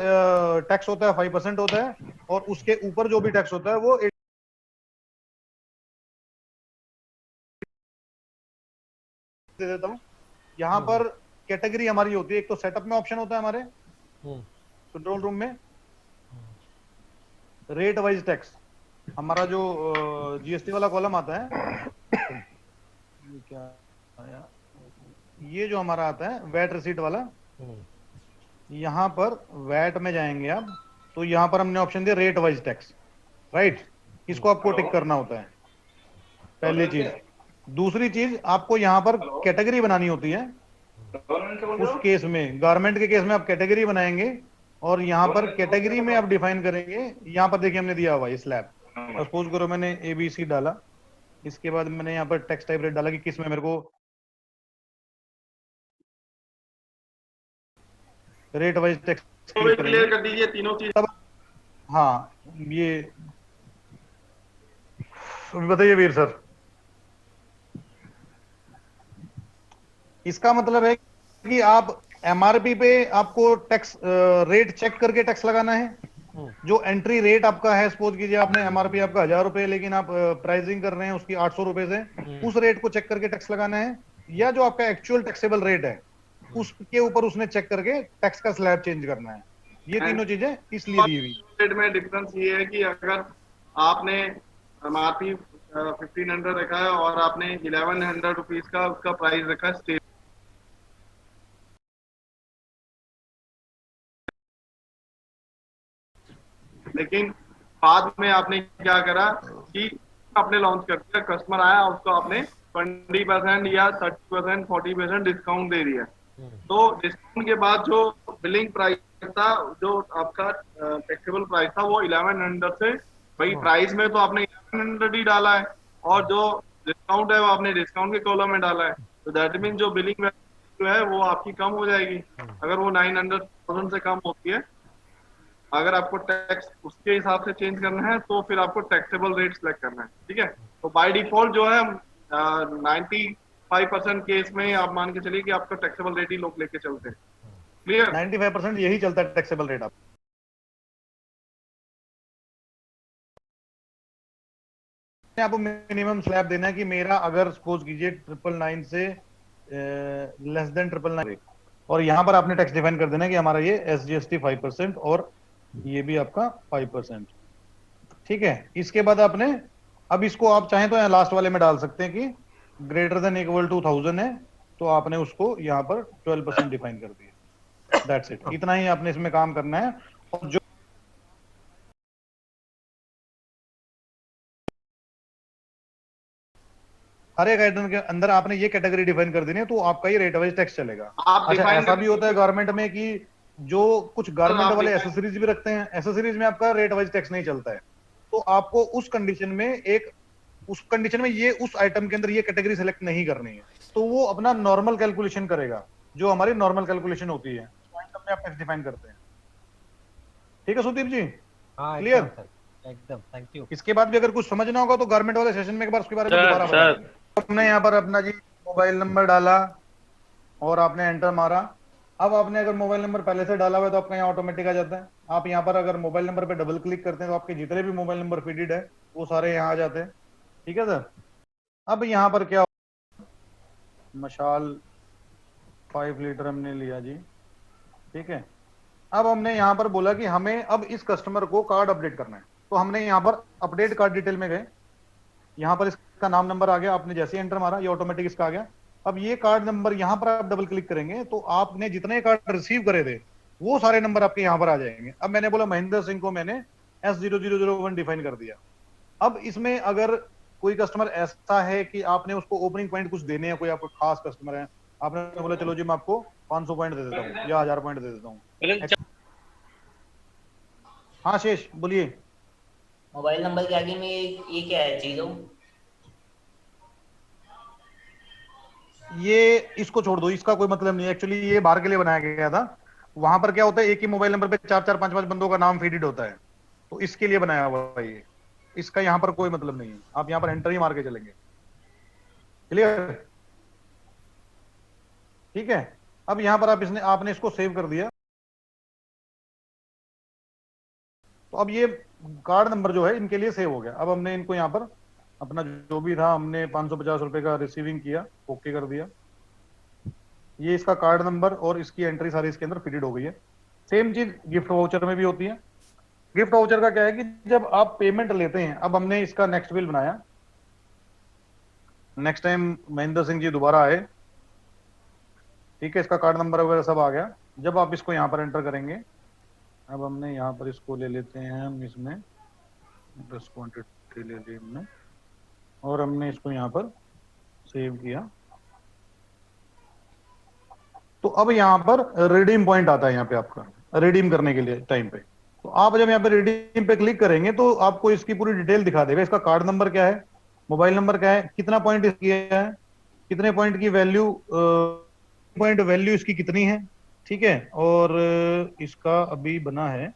टैक्स होता है 5% होता है, और उसके ऊपर जो भी टैक्स होता है वो दे देता हूँ। यहाँ पर कैटेगरी हमारी होती है, एक तो सेटअप में ऑप्शन होता है हमारे कंट्रोल रूम में, रेट वाइज टैक्स हमारा जो जीएसटी वाला कॉलम आता है क्या आया, ये जो हमारा आता है वैट रिसीट वाला, यहाँ पर वैट में जाएंगे आप, तो यहाँ पर हमने ऑप्शन दिया रेट वाइज टैक्स। राइट, इसको आपको टिक करना होता है, पहली चीज। दूसरी चीज, आपको यहाँ पर कैटेगरी बनानी होती है। उस केस में, गारमेंट के केस में आप कैटेगरी बनाएंगे और यहाँ पर कैटेगरी में आप डिफाइन करेंगे। यहाँ पर देखिए हमने दिया हुआ है स्लैब, सपोज करो मैंने ABC डाला, इसके बाद मैंने यहाँ पर टैक्स टाइप रेट डाला कि किस में मेरे को रेट वाइज टैक्स क्लियर कर दीजिए तीनों चीज। हाँ ये बताइए वीर सर, इसका मतलब है कि आप MRP पे आपको टैक्स रेट चेक करके टैक्स लगाना है। जो एंट्री रेट आपका है, सपोज कीजिए आपने MRP आपका 1000 रुपए, लेकिन आप प्राइसिंग कर रहे हैं उसकी 800 रुपए से, उस रेट को चेक करके टैक्स लगाना है। या जो आपका एक्चुअल टैक्सेबल रेट है उसके ऊपर उसने चेक करके टैक्स का स्लैब चेंज करना है। ये तीनों चीजें इसलिए दी हुई। रेट में डिफरेंस ये है कि अगर आपने MRP 1500 रखा है और आपने 1100 रुपीज का उसका प्राइस रखा है स्टेट, लेकिन बाद में आपने क्या करा कि आपने लॉन्च कर दिया, कस्टमर आया उसको आपने 20% या 30% 40% डिस्काउंट दे दिया। तो डिस्काउंट के बाद जो बिलिंग प्राइस था, जो आपका टैक्सेबल प्राइस था, वो 1100 से, भाई प्राइस में तो आपने 1100 ही डाला है और जो डिस्काउंट है वो आपने डिस्काउंट के कॉलम में डाला है, तो दैट मीन जो बिलिंग वैल्यू है वो आपकी कम हो जाएगी। अगर वो 900,000 से कम होती है, अगर आपको टैक्स उसके हिसाब से चेंज करना है तो फिर आपको टैक्सेबल रेट सेलेक्ट करना है। ठीक है, तो बाय डिफॉल्ट जो है 95% केस में आप मान के चलिए कि आपका टैक्सेबल रेट ही लोग लेके चलते हैं। क्लियर? 95% यही चलता है टैक्सेबल रेट। आप आपको मिनिमम स्लैब देना है कि मेरा अगर सपोज कीजिए 999 से लेस देन 999, और यहाँ पर आपने टैक्स डिफाइन कर देना है कि हमारा ये SGST 5% और ये भी आपका 5%। ठीक है, इसके बाद आपने अब इसको आप चाहें तो यहाँ लास्ट वाले में डाल सकते हैं कि ग्रेटर देन इक्वल टू 1000 है, तो आपने उसको यहाँ पर 12% डिफाइन कर दिया। दैट्स इट, इतना ही आपने इसमें काम करना है। और जो हर एक आइटम के अंदर आपने ये कैटेगरी डिफाइन कर देनी है, तो आपका ये रेट वाइज टैक्स चलेगा। आप अच्छा, define ऐसा कर- भी होता है गारमेंट में कि जो कुछ गारमेंट आप वाले define- एसेसरीज भी रखते हैं, एसेसरीज में आपका रेट वाइज टैक्स नहीं चलता है, तो आपको उस कंडीशन में ये उस आइटम के अंदर ये कैटेगरी सेलेक्ट नहीं करनी है, तो वो अपना नॉर्मल कैलकुलेशन करेगा, जो हमारी नॉर्मल कैलकुलेशन होती है, तो आइटम में आप टैक्स डिफाइन करते हैं। ठीक है सुदीप जी, हाँ क्लियर? एकदम सर, एकदम थैंक यू। इसके बाद भी अगर कुछ समझना होगा तो गारमेंट वाले सेशन में एक बार उसके बारे में दोबारा बता देंगे। हमने यहाँ पर अपना जी मोबाइल नंबर डाला और आपने एंटर मारा। अब आपने अगर मोबाइल नंबर पहले से डाला हुआ है तो आपका यहाँ ऑटोमेटिक आ जाता है। आप यहाँ पर अगर मोबाइल नंबर पे डबल क्लिक करते हैं तो आपके जितने भी मोबाइल नंबर फीडेड है वो सारे यहाँ आ जाते हैं। ठीक है सर, अब यहाँ पर क्या, मशाल 5 लीटर हमने लिया जी। ठीक है, अब हमने यहाँ पर बोला कि हमें अब इस कस्टमर को कार्ड अपडेट करना है, तो हमने यहाँ पर अपडेट कार्ड डिटेल में गए। यहाँ पर इसका नाम नंबर आ गया, आपने जैसे एंटर मारा ये ऑटोमेटिक इसका आ गया। अब ये कार्ड नंबर यहाँ पर आप डबल क्लिक करेंगे तो आपने जितने कार्ड रिसीव करे थे वो सारे नंबर आपके यहाँ पर आ जाएंगे। अब मैंने बोला महेंद्र सिंह को मैंने S0001 डिफाइन कर दिया। अब इसमें अगर कोई कस्टमर ऐसा है कि आपने उसको ओपनिंग पॉइंट कुछ देने हैं, कोई आपको खास कस्टमर है, आपने बोला चलो जी मैं आपको 500 पॉइंट दे देता हूँ या 1000 पॉइंट दे देता हूँ। हाँ शेष बोलिए। मोबाइल नंबर के आगे में ये क्या है, जीरो? ये इसको छोड़ दो, इसका कोई मतलब नहीं है। एक्चुअली ये बाहर के लिए बनाया गया था। वहां पर क्या होता है, एक ही मोबाइल नंबर पे 4-4 5-5 बंदों का नाम फीडेड होता है, तो इसके लिए बनाया हुआ है ये। इसका यहाँ पर कोई मतलब नहीं है, आप यहाँ पर एंटर ही मार के चलेंगे। क्लियर? ठीक है, अब यहाँ पर आपने इसको सेव कर दिया। तो अब ये कार्ड नंबर जो है इनके लिए सेव हो गया। अब हमने इनको यहाँ पर अपना जो भी था हमने 550 रुपए का रिसीविंग किया, ओके कर दिया। ये इसका कार्ड नंबर और इसकी एंट्री सारी इसके अंदर फिटेड हो गई है। सेम चीज गिफ्ट वाउचर में भी होती है। गिफ्ट वाउचर का क्या है कि जब आप पेमेंट लेते हैं, अब हमने इसका नेक्स्ट बिल बनाया, नेक्स्ट टाइम महेंद्र सिंह जी दोबारा आए, ठीक है, इसका कार्ड नंबर वगैरह सब आ गया। जब आप इसको यहाँ पर एंटर करेंगे, अब हमने यहाँ पर इसको ले लेते हैं हम, इसमें 10 क्वांटिटी ले ली हमने और हमने इसको यहाँ पर सेव किया। तो अब यहाँ पर रिडीम पॉइंट आता है, यहाँ पे आपका रिडीम करने के लिए टाइम पे। तो आप जब यहाँ पे रिडीम पे क्लिक करेंगे तो आपको इसकी पूरी डिटेल दिखा देगा। इसका कार्ड नंबर क्या है, मोबाइल नंबर क्या है, कितना पॉइंट किया है, कितने पॉइंट की वैल्यू, पॉइंट वैल्यू इसकी कितनी है। ठीक है, और इसका अभी बना है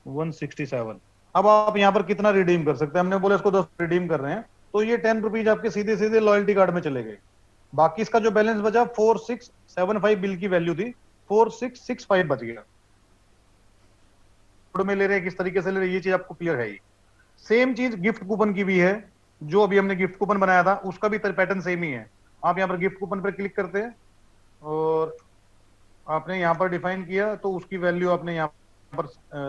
167। अब आप यहाँ पर कितना रिडीम कर सकते हैं, हमने बोला इसको 10 रिडीम कर रहे हैं, तो ये 10 रुपीज आपके सीधे सीधे लॉयल्टी कार्ड में चले गए। बाकी इसका जो बैलेंस बचा 4675 बिल की वैल्यू थी, 4665 बच गया। में ले रहे हैं किस तरीके से ले रहे हैं, ये चीज आपको क्लियर है। सेम चीज गिफ्ट कूपन की भी है, जो अभी हमने गिफ्ट कूपन बनाया था उसका भी पैटर्न सेम ही है। आप यहाँ पर गिफ्ट कूपन पर क्लिक करते हैं और आपने यहाँ पर डिफाइन किया, तो उसकी वैल्यू आपने यहाँ पर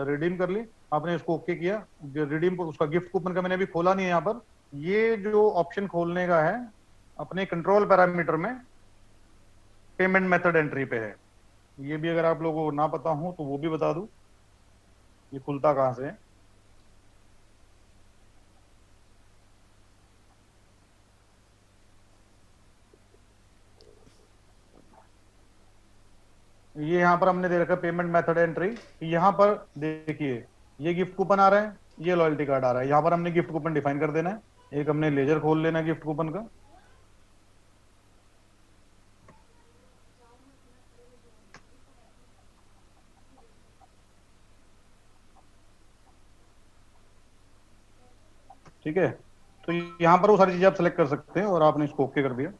रिडीम कर ली, आपने इसको ओके किया। रिडीम उसका गिफ्ट कूपन का मैंने अभी खोला नहीं है। यहाँ पर ये जो ऑप्शन खोलने का है अपने कंट्रोल पैरामीटर में पेमेंट मेथड एंट्री पे है। ये भी अगर आप लोगों को ना पता हो तो वो भी बता दूं, ये खुलता कहां से है। ये यहाँ पर हमने दे रखा है पेमेंट मेथड एंट्री। यहाँ पर देखिए ये गिफ्ट कूपन आ रहा है, ये लॉयल्टी कार्ड आ रहा है। यहाँ पर हमने गिफ्ट कूपन डिफाइन कर देना है। एक हमने लेजर खोल लेना है गिफ्ट कूपन का, ठीक है, तो यहाँ पर वो सारी चीजें आप सेलेक्ट कर सकते हैं और आपने इसको ओके कर दिया।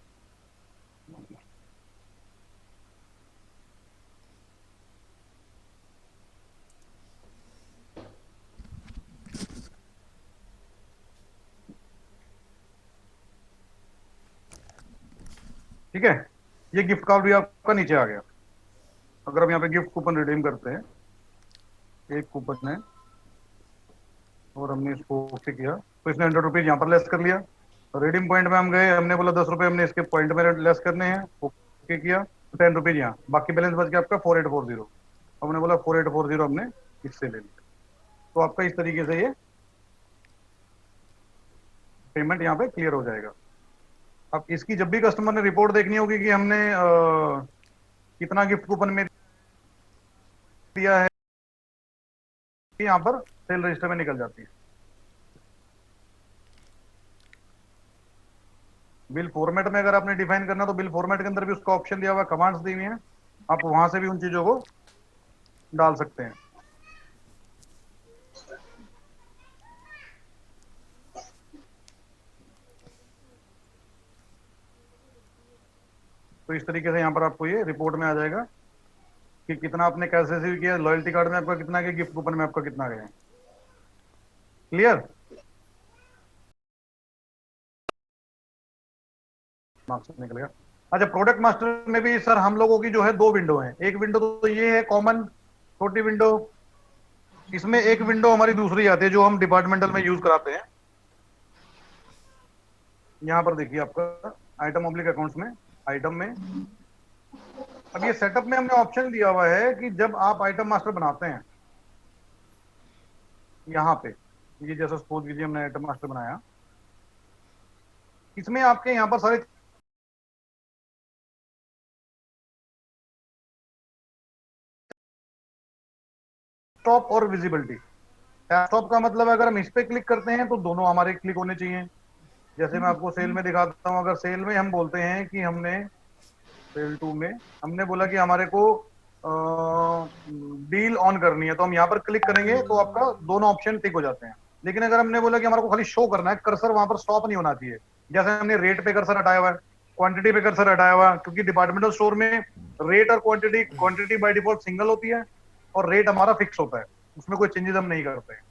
ठीक है, ये गिफ्ट कार्ड भी आपका नीचे आ गया। अगर हम यहाँ पे गिफ्ट कूपन रिडीम करते हैं, एक कूपन है और हमने इसको ओके किया तो इसने 100 रुपीज यहाँ पर लेस कर लिया। रिडीम पॉइंट में हम गए, हमने बोला 10 रुपए हमने इसके पॉइंट में लेस करने हैं, ओके किया तो 10 रुपीज यहाँ, बाकी बैलेंस बच गया आपका 4840। हमने बोला 4840 हमने इससे ले लिया। तो आपका इस तरीके से ये पेमेंट यहाँ पे क्लियर हो जाएगा। अब इसकी जब भी कस्टमर ने रिपोर्ट देखनी होगी कि हमने कितना गिफ्ट कूपन में दिया है, यहाँ पर सेल रजिस्टर में निकल जाती है। बिल फॉर्मेट में अगर आपने डिफाइन करना तो बिल फॉर्मेट के अंदर भी उसका ऑप्शन दिया हुआ है, कमांड्स दी हुई हैं, आप वहां से भी उन चीजों को डाल सकते हैं। तो इस तरीके से यहाँ पर आपको ये रिपोर्ट में आ जाएगा कि कितना आपने कैश रिसीव किया, लॉयल्टी कार्ड में आपका कितना गया, गिफ्ट कूपन में आपका कितना गया। क्लियर? मार्क्स निकल गया। अच्छा, प्रोडक्ट मास्टर में भी सर हम लोगों की जो है 2 विंडो है। एक विंडो तो ये है कॉमन छोटी विंडो, इसमें एक विंडो हमारी दूसरी आती है जो हम डिपार्टमेंटल में यूज कराते हैं। यहाँ पर देखिए आपका आइटम ऑब्लिक अकाउंट्स में, आइटम में अब ये सेटअप में हमने ऑप्शन दिया हुआ है कि जब आप आइटम मास्टर बनाते हैं, यहाँ पे ये जैसा सपोज कीजिए हमने आइटम मास्टर बनाया, इसमें आपके यहाँ पर सारे टॉप और विजिबिलिटी। टॉप का मतलब अगर हम इस पे क्लिक करते हैं तो दोनों हमारे क्लिक होने चाहिए। जैसे मैं आपको सेल में दिखाता हूं, अगर सेल में हम बोलते हैं कि हमने सेल 2 में हमने बोला कि हमारे को डील ऑन करनी है, तो हम यहाँ पर क्लिक करेंगे तो आपका दोनों ऑप्शन टिक हो जाते हैं। लेकिन अगर हमने बोला कि हमारे को खाली शो करना है, कर्सर वहां पर स्टॉप नहीं होना चाहिए। जैसे हमने रेट पे कर्सर हटाया हुआ है, क्वांटिटी पे कर्सर हटाया हुआ है, क्योंकि डिपार्टमेंटल स्टोर में रेट और क्वांटिटी बाय डिफॉल्ट सिंगल होती है और रेट हमारा फिक्स होता है, उसमें कोई चेंजेस हम नहीं करते हैं।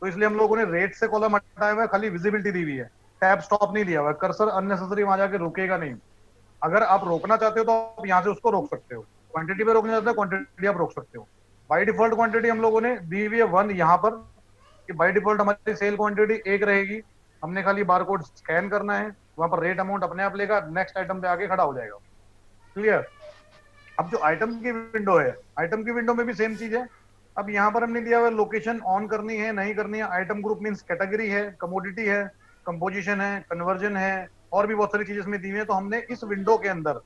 तो इसलिए हम लोगों ने रेट से कॉलम हटाया हुआ है, खाली विजिबिलिटी दी हुई है, टैब स्टॉप नहीं दिया हुआ है। कर्सर अननेसेसरी वहां जाके रुकेगा नहीं। अगर आप रोकना चाहते हो तो आप यहाँ से उसको रोक सकते हो। क्वांटिटी पे रोकना चाहते हो, क्वांटिटी आप रोक सकते हो। बाय डिफॉल्ट क्वांटिटी हम लोगों ने दी हुई है 1 यहाँ पर, कि बाय डिफॉल्ट हमारी सेल क्वांटिटी 1 रहेगी। हमने खाली बारकोड स्कैन करना है, वहां पर रेट अमाउंट अपने आप लेगा, नेक्स्ट आइटम पे आके खड़ा हो जाएगा। क्लियर? अब जो आइटम की विंडो है, आइटम की विंडो में भी सेम चीज है। अब यहाँ पर हमने दिया हुआ लोकेशन ऑन करनी है नहीं करनी है, आइटम ग्रुप मींस कैटेगरी है, कमोडिटी है, कंपोजिशन है, कन्वर्जन है, और भी बहुत सारी चीजें इसमें दी हुई है। तो हमने इस विंडो के अंदर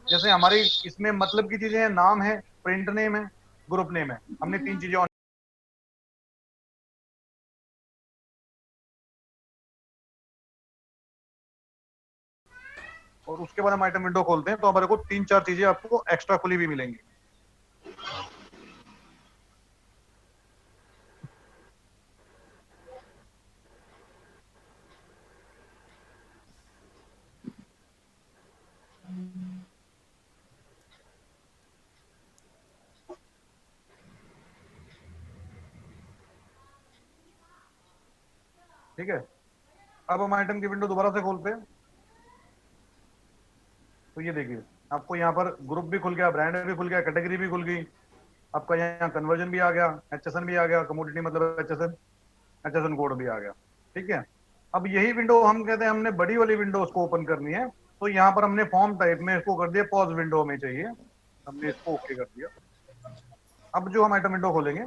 जैसे हमारी इसमें मतलब की चीजें हैं, नाम है, प्रिंट नेम है, ग्रुप नेम है, हमने 3 चीजें ऑन। और उसके बाद हम आइटम विंडो खोलते हैं तो हमारे को 3-4 चीजें आपको एक्स्ट्रा खुली भी मिलेंगी। ठीक है, अब हम आइटम की विंडो दोबारा से खोलते हैं तो ये देखिए आपको यहाँ पर ग्रुप भी खुल गया, ब्रांड भी खुल गया, कैटेगरी भी खुल गई, आपका यहाँ कन्वर्जन भी आ गया, एचएसएन भी आ गया, कमोडिटी मतलब एचएसएन कोड भी आ गया। ठीक है, अब यही विंडो हम कहते हैं हमने बड़ी वाली विंडो उसको ओपन करनी है, तो यहाँ पर हमने फॉर्म टाइप में इसको कर दिया पॉज विंडो हमें चाहिए, हमने इसको ओके कर दिया। अब जो हम आइटम विंडो खोलेंगे,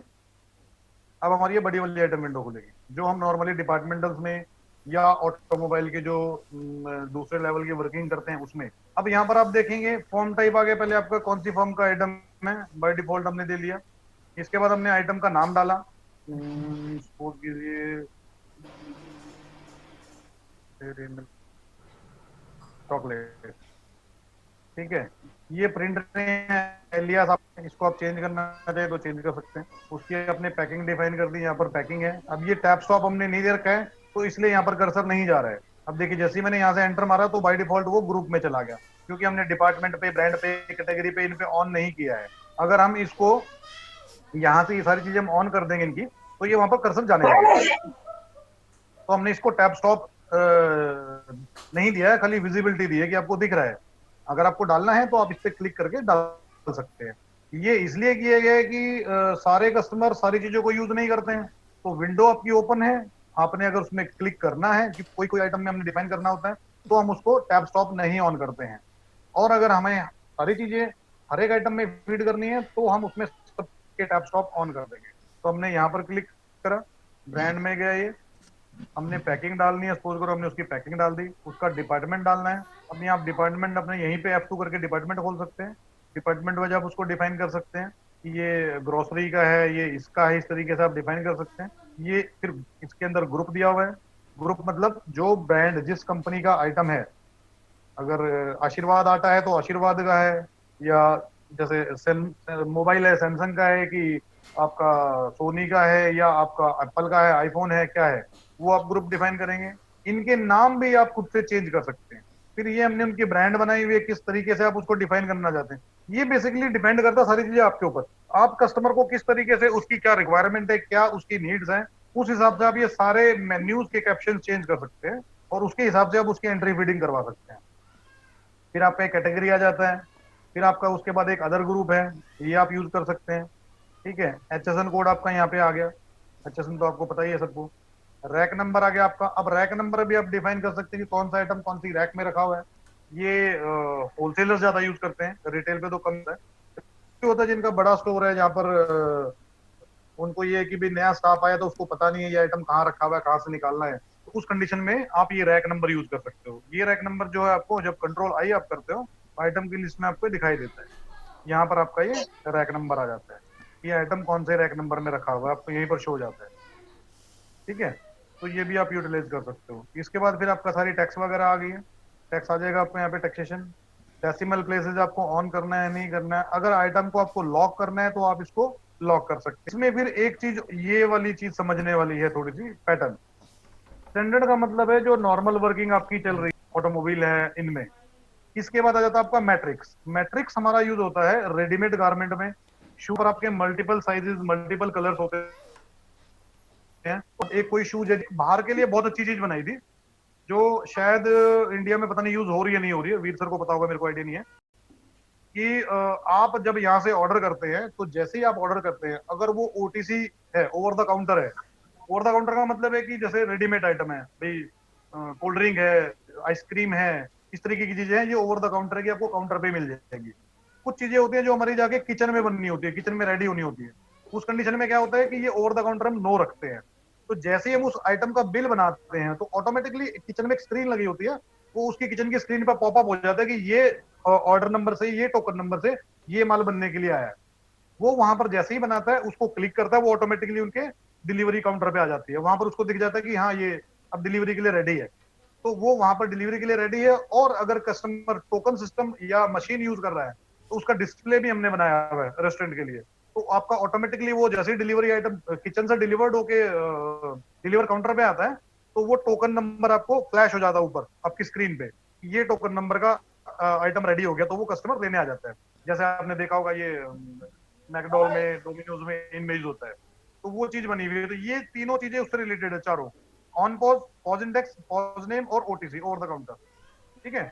अब हमारी ये बड़ी वाली आइटम विंडो खुलेगी, जो हम नॉर्मली डिपार्टमेंटल्स में या ऑटोमोबाइल के जो दूसरे लेवल की वर्किंग करते हैं उसमें। अब यहाँ पर आप देखेंगे फॉर्म टाइप आ गया, पहले आपका कौन सी फॉर्म का आइटम है, बाय डिफॉल्ट हमने दे लिया। इसके बाद हमने आइटम का नाम डाला, सपोज कीजिए चॉकलेट। ठीक है, ये प्रिंट एलियास आप इसको आप चेंज करना चाहे तो चेंज कर सकते हैं। उसकी अपने पैकिंग डिफाइन कर दी, यहाँ पर पैकिंग है। अब ये टैब स्टॉप हमने नहीं दे रखा है, तो इसलिए यहाँ पर कर्सर नहीं जा रहा है। अब देखिए जैसे ही मैंने यहाँ से एंटर मारा तो बाय डिफॉल्ट वो ग्रुप में चला गया, क्योंकि हमने डिपार्टमेंट पे, ब्रांड पे, कैटेगरी पे इन पे ऑन नहीं किया है। अगर हम इसको यहाँ से ये सारी चीजें हम ऑन कर देंगे इनकी, तो ये वहां पर कर्सर जाने लगेगा। तो हमने इसको टैब स्टॉप नहीं दिया है, खाली विजिबिलिटी दी है कि आपको दिख रहा है। अगर आपको डालना है तो आप इस पे क्लिक करके डाल सकते हैं। ये इसलिए किया गया है कि सारे कस्टमर सारी चीजों को यूज नहीं करते हैं। तो विंडो आपकी ओपन है, आपने अगर उसमें क्लिक करना है कि कोई कोई आइटम में हमने डिफाइन करना होता है, तो हम उसको टैब स्टॉप नहीं ऑन करते हैं। और अगर हमें सारी चीजें हर एक आइटम में फीड करनी है तो हम उसमें सबके टैब स्टॉप ऑन कर देंगे। तो हमने यहाँ पर क्लिक करा, ब्रांड में गया, ये हमने पैकिंग डालनी है, सपोज करो हमने उसकी पैकिंग डाल दी, उसका डिपार्टमेंट डालना है। अपने आप डिपार्टमेंट अपने यहीं पे F2 करके डिपार्टमेंट खोल सकते हैं। डिपार्टमेंट वाइज आप उसको डिफाइन कर सकते हैं कि ये ग्रोसरी का है, ये इसका है, इस तरीके से आप डिफाइन कर सकते हैं। ये फिर इसके अंदर ग्रुप दिया हुआ है। ग्रुप मतलब जो ब्रांड जिस कंपनी का आइटम है, अगर आशीर्वाद आटा है तो आशीर्वाद का है, या जैसे मोबाइल है सैमसंग का है, कि आपका सोनी का है, या आपका एप्पल का है, आईफोन है, क्या है, वो आप ग्रुप डिफाइन करेंगे। इनके नाम भी आप खुद से चेंज कर सकते हैं। फिर ये हमने उनकी ब्रांड बनाई हुई है, किस तरीके से आप उसको डिफाइन करना चाहते हैं, ये बेसिकली डिपेंड करता है सारी चीजें आपके ऊपर। आप कस्टमर को किस तरीके से, उसकी क्या रिक्वायरमेंट है, क्या उसकी नीड्स हैं, उस हिसाब से आप ये सारे मेन्यूज के कैप्शन चेंज कर सकते हैं और उसके हिसाब से आप उसकी एंट्री फीडिंग करवा सकते हैं। फिर आपका एक कैटेगरी आ जाता है। फिर आपका उसके बाद एक अदर ग्रुप है, ये आप यूज कर सकते हैं। ठीक है, HSN कोड आपका यहाँ पे आ गया। HSN तो आपको पता ही है सबको। रैक नंबर आ गया आपका। अब रैक नंबर भी आप डिफाइन कर सकते हैं कि कौन सा आइटम कौन सी रैक में रखा हुआ है। ये होलसेलर ज्यादा यूज करते हैं, रिटेल पे तो कम है। होता है जिनका बड़ा स्टोर है, जहाँ पर उनको ये है कि भी नया स्टाफ आया तो उसको पता नहीं है ये आइटम कहाँ रखा हुआ है, कहाँ से निकालना है, तो उस कंडीशन में आप ये रैक नंबर यूज कर सकते हो। ये रैक नंबर जो है आपको जब कंट्रोल आई आप करते हो, आइटम की लिस्ट में आपको दिखाई देता है। यहाँ पर आपका ये रैक नंबर आ जाता है, ये आइटम कौन से रैक नंबर में रखा हुआ है आपको यहीं पर शो हो जाता है। ठीक है, तो ये भी आप यूटिलाइज कर सकते हो। इसके बाद फिर आपका सारी टैक्स वगैरह आ गई है। टैक्स आ जाएगा आपको यहाँ पे, टैक्सेशन, डेसिमल प्लेसेस आपको ऑन करना है नहीं करना है। अगर आइटम को आपको लॉक करना है तो आप इसको लॉक कर सकते हैं। इसमें फिर एक चीज, ये वाली चीज समझने वाली है थोड़ी सी, पैटर्न। स्टैंडर्ड का मतलब है जो नॉर्मल वर्किंग आपकी चल रही है, ऑटोमोबाइल है, इनमें। इसके बाद आ जाता है आपका मैट्रिक्स। मैट्रिक्स हमारा यूज होता है रेडीमेड गारमेंट में। शू पर आपके मल्टीपल साइजेस, मल्टीपल कलर्स होते हैं। एक कोई शू बाहर के लिए बहुत अच्छी चीज बनाई थी, जो शायद इंडिया में पता नहीं यूज हो रही है नहीं हो रही है, वीर सर को पता होगा, मेरे को आइडिया नहीं है, कि आप जब यहाँ से ऑर्डर करते हैं तो जैसे ही आप ऑर्डर करते हैं, अगर वो OTC है, ओवर द काउंटर है। ओवर द काउंटर का मतलब है कि जैसे रेडीमेड आइटम है भाई, कोल्ड ड्रिंक है, आइसक्रीम है, इस तरीके की चीजें हैं, ये ओवर द काउंटर है कि आपको काउंटर पे मिल जाएगी। कुछ चीजें होती है जो हमारी जाके किचन में बननी होती है, किचन में रेडी होनी होती है। उस कंडीशन में क्या होता है कि ये ओवर द काउंटर हम नो रखते हैं। तो जैसे ही हम उस आइटम का बिल बनाते हैं तो ऑटोमेटिकली किचन में एक स्क्रीन लगी होती है, वो उसकी किचन की स्क्रीन पर पॉपअप हो जाता है कि ये ऑर्डर नंबर से, ये टोकन नंबर से ये माल बनने के लिए आया है। वो वहां पर जैसे ही बनाता है, उसको क्लिक करता है, वो ऑटोमेटिकली उनके डिलीवरी काउंटर पे आ जाती है। वहां पर उसको दिख जाता है कि हाँ ये अब डिलीवरी के लिए रेडी है, तो वो वहां पर डिलीवरी के लिए रेडी है। और अगर कस्टमर टोकन सिस्टम या मशीन यूज कर रहा है तो उसका डिस्प्ले भी हमने बनाया हुआ है रेस्टोरेंट के लिए। तो आपका ऑटोमेटिकली वो जैसे ही डिलीवरी आइटम किचन से डिलीवर्ड होके डिलीवर काउंटर पे आता है, तो वो टोकन नंबर आपको फ्लैश हो जाता है ऊपर आपकी स्क्रीन पे, ये टोकन नंबर का आइटम रेडी हो गया, तो वो कस्टमर लेने आ जाता है। जैसे आपने देखा होगा ये मैकडॉल में, डोमिनोज में इनमें यूज होता है। तो वो चीज बनी हुई है। तो ये तीनों चीजें उससे रिलेटेड है, चारों, on pause, pause index, pause name और OTC, ओवर द काउंटर। ठीक है,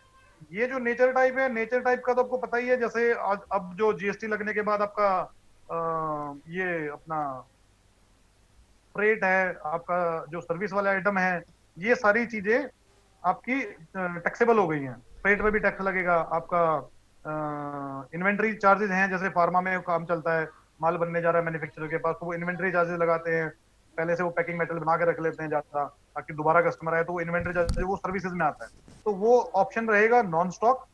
ये जो नेचर टाइप है, नेचर टाइप का तो आपको पता ही है। जैसे आज अब जो GST लगने के बाद आपका ये अपना फ्रेट है, आपका जो सर्विस वाले आइटम है, ये सारी चीजें आपकी टैक्सेबल हो गई हैं। फ्रेट पे भी टैक्स लगेगा आपका। इन्वेंट्री चार्जेस हैं, जैसे फार्मा में काम चलता है, माल बनने जा रहा है मैन्युफैक्चरर के पास, तो वो इन्वेंट्री चार्जेस लगाते हैं। पहले से वो पैकिंग मेटल बना के रख लेते हैं ज्यादा, ताकि दोबारा कस्टमर आए तो वो इन्वेंट्री चार्जेस वो सर्विसेज में आता है। तो वो ऑप्शन रहेगा नॉन स्टॉक,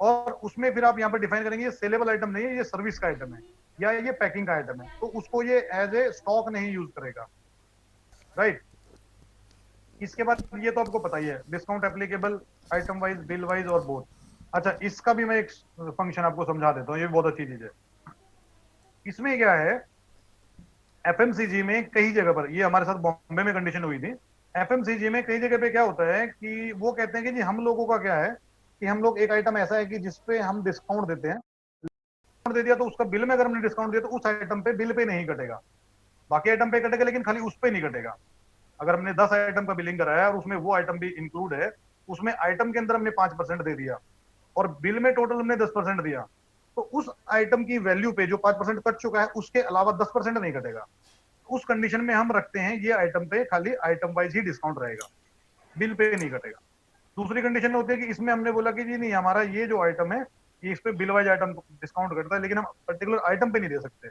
और उसमें फिर आप यहाँ पर डिफाइन करेंगे ये सेलेबल आइटम नहीं है, ये सर्विस का आइटम है या ये पैकिंग का आइटम है, तो उसको ये एज ए स्टॉक नहीं यूज करेगा। राइट, इसके बाद ये तो आपको पता ही है, discount applicable item wise, bill wise और बोथ। अच्छा, इसका भी मैं एक फंक्शन आपको समझा देता हूँ, ये बहुत अच्छी चीज है। इसमें क्या है, FMCG में कई जगह पर, ये हमारे साथ बॉम्बे में कंडीशन हुई थी एफएमसीजी में कई जगह पे क्या होता है कि वो कहते हैं कि जी हम लोगों का क्या है कि हम लोग एक आइटम ऐसा है कि जिसपे हम डिस्काउंट देते हैं, डिस्काउंट दे दिया तो उसका बिल में अगर हमने डिस्काउंट दिया तो उस आइटम पे बिल पे नहीं कटेगा, बाकी आइटम पे कटेगा लेकिन खाली उस पे नहीं कटेगा। अगर हमने 10 आइटम का बिलिंग कराया और उसमें वो आइटम भी इंक्लूड है, उसमें आइटम के अंदर हमने 5% दे दिया और बिल में टोटल हमने 10% दिया, तो उस आइटम की वैल्यू पे जो 5% कट चुका है उसके अलावा 10% नहीं कटेगा। उस कंडीशन में हम रखते हैं ये आइटम पे खाली आइटम वाइज ही डिस्काउंट रहेगा, बिल पे नहीं कटेगा। दूसरी कंडीशन होती है कि इसमें हमने बोला कि जी नहीं, हमारा ये जो आइटम है ये इस पे बिल वाइज आइटम डिस्काउंट करता है, लेकिन हम पर्टिकुलर आइटम पे नहीं दे सकते,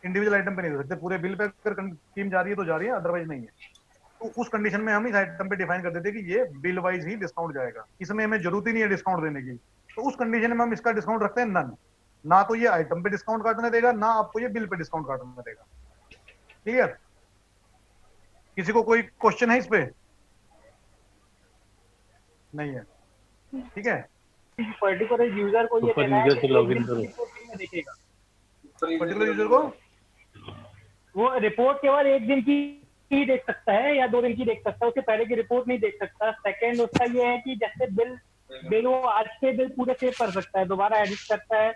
इंडिविजुअल आइटम पे नहीं दे सकते, पूरे बिल पे अगर स्कीम जा रही है तो जा रही है, अदरवाइज नहीं है। तो उस कंडीशन में हम इस आइटम पे डिफाइन कर देते हैं कि ये बिल वाइज ही डिस्काउंट जाएगा, इसमें हमें जरूरत ही नहीं है डिस्काउंट देने की। तो उस कंडीशन में हम इसका डिस्काउंट रखते हैं नन, ना तो ये आइटम पे डिस्काउंट काटने देगा ना आपको ये बिल पे डिस्काउंट काटने देगा। क्लियर? किसी को कोई क्वेश्चन है इस पे? नहीं है, ठीक है। पर्टिकुलर यूजर को ये देना है कि लॉगिन करो में देखेगा, पर्टिकुलर यूजर को वो रिपोर्ट केवल एक दिन की ही देख सकता है या 2 दिन की देख सकता है, उससे पहले की रिपोर्ट नहीं देख सकता। सेकंड उसका ये है कि जैसे बिल वो आज के बिल पूरे सेव कर सकता है, दोबारा एडिट करता है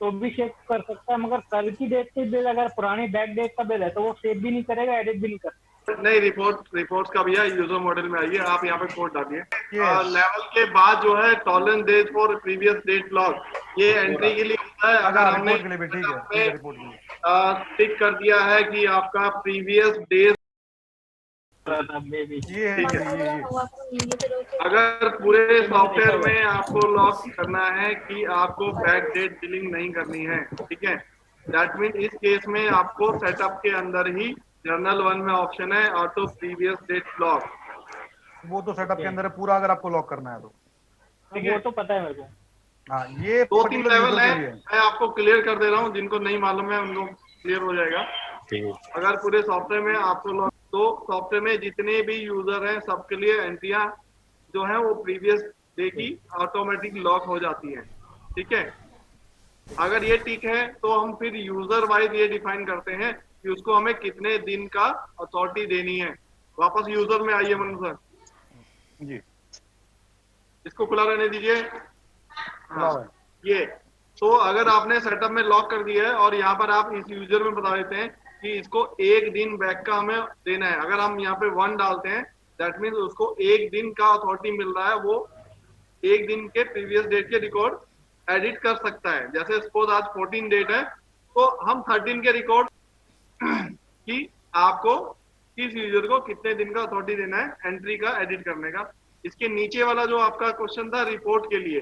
तो भी सेव कर सकता है, मगर कल की डेट के बिल अगर पुरानी बैक डेट का बिल है तो वो सेव भी नहीं करेगा, एडिट भी नहीं करेगा। नहीं, रिपोर्ट्स का भैया यूजर मॉडल में आइए, आप यहाँ पे कोड डालिए। लेवल के बाद जो है tolerance days for previous date log, ये एंट्री के लिए होता है। अगर हमने टिक कर दिया है कि आपका प्रीवियस डेज, अगर पूरे सॉफ्टवेयर में आपको लॉक करना है कि आपको बैक डेट बिलिंग नहीं करनी है, ठीक है, दैट मीन इस केस में आपको सेटअप के अंदर ही जर्नल 1 में ऑप्शन है ऑटो प्रीवियस डेट लॉक, वो तो सेटअप के अंदर है पूरा, अगर आपको लॉक करना है तो वो तो पता है मेरे को। हाँ, ये 2-3 लेवल है, मैं आपको क्लियर कर दे रहा हूँ, जिनको नहीं मालूम है उनको क्लियर हो जाएगा। अगर पूरे सॉफ्टवेयर में आपको लॉक, तो सॉफ्टवेयर में जितने भी यूजर हैं सबके लिए एंट्रियां जो है वो प्रीवियस डे की ऑटोमेटिक लॉक हो जाती है, ठीक है। अगर ये ठीक है तो हम फिर यूजर वाइज ये डिफाइन करते हैं कि उसको हमें कितने दिन का अथॉरिटी देनी है। वापस यूजर में आइए मनु सर जी, इसको खुला रहने दीजिए। हाँ, ये तो अगर आपने सेटअप में लॉक कर दिया है और यहाँ पर आप इस यूजर में बता देते हैं कि इसको 1 दिन बैक का हमें देना है, अगर हम यहाँ पे 1 डालते हैं दैट मीन्स उसको 1 दिन का अथॉरिटी मिल रहा है, वो 1 दिन के प्रीवियस डेट के रिकॉर्ड एडिट कर सकता है। जैसे सपोज आज 14 डेट है तो हम 13 के रिकॉर्ड कि आपको किस यूजर को कितने दिन का अथॉरिटी देना है एंट्री का एडिट करने का। इसके नीचे वाला जो आपका क्वेश्चन था रिपोर्ट के लिए,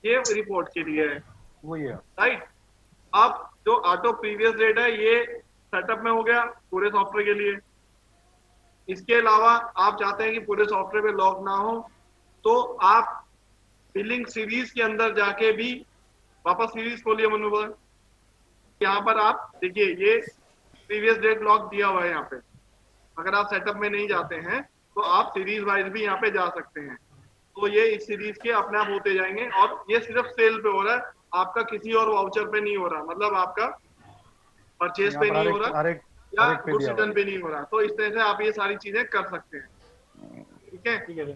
ये रिपोर्ट के लिए है, वही है राइट। अब जो ऑटो प्रीवियस डेट है ये सेटअप में हो गया पूरे सॉफ्टवेयर के लिए। इसके अलावा आप चाहते हैं कि पूरे सॉफ्टवेयर पे लॉक ना हो तो आप बिलिंग सीरीज के अंदर जाके भी, वापस सीरीज खोलिए मनोबर, यहाँ पर आप देखिए ये प्रीवियस डेट लॉक दिया हुआ है यहाँ पे। अगर आप सेटअप में नहीं जाते हैं तो आप सीरीज वाइज भी यहाँ पे जा सकते हैं, तो ये इस सीरीज के अपने आप होते जाएंगे। और ये सिर्फ सेल पे हो रहा है, आपका किसी और वाउचर पे नहीं हो रहा, मतलब आपका परचेज पे नहीं हो रहा या गुड्स रिटर्न पे नहीं हो रहा। तो इस तरह से आप ये सारी चीजें कर सकते हैं, ठीक है। ठीक है।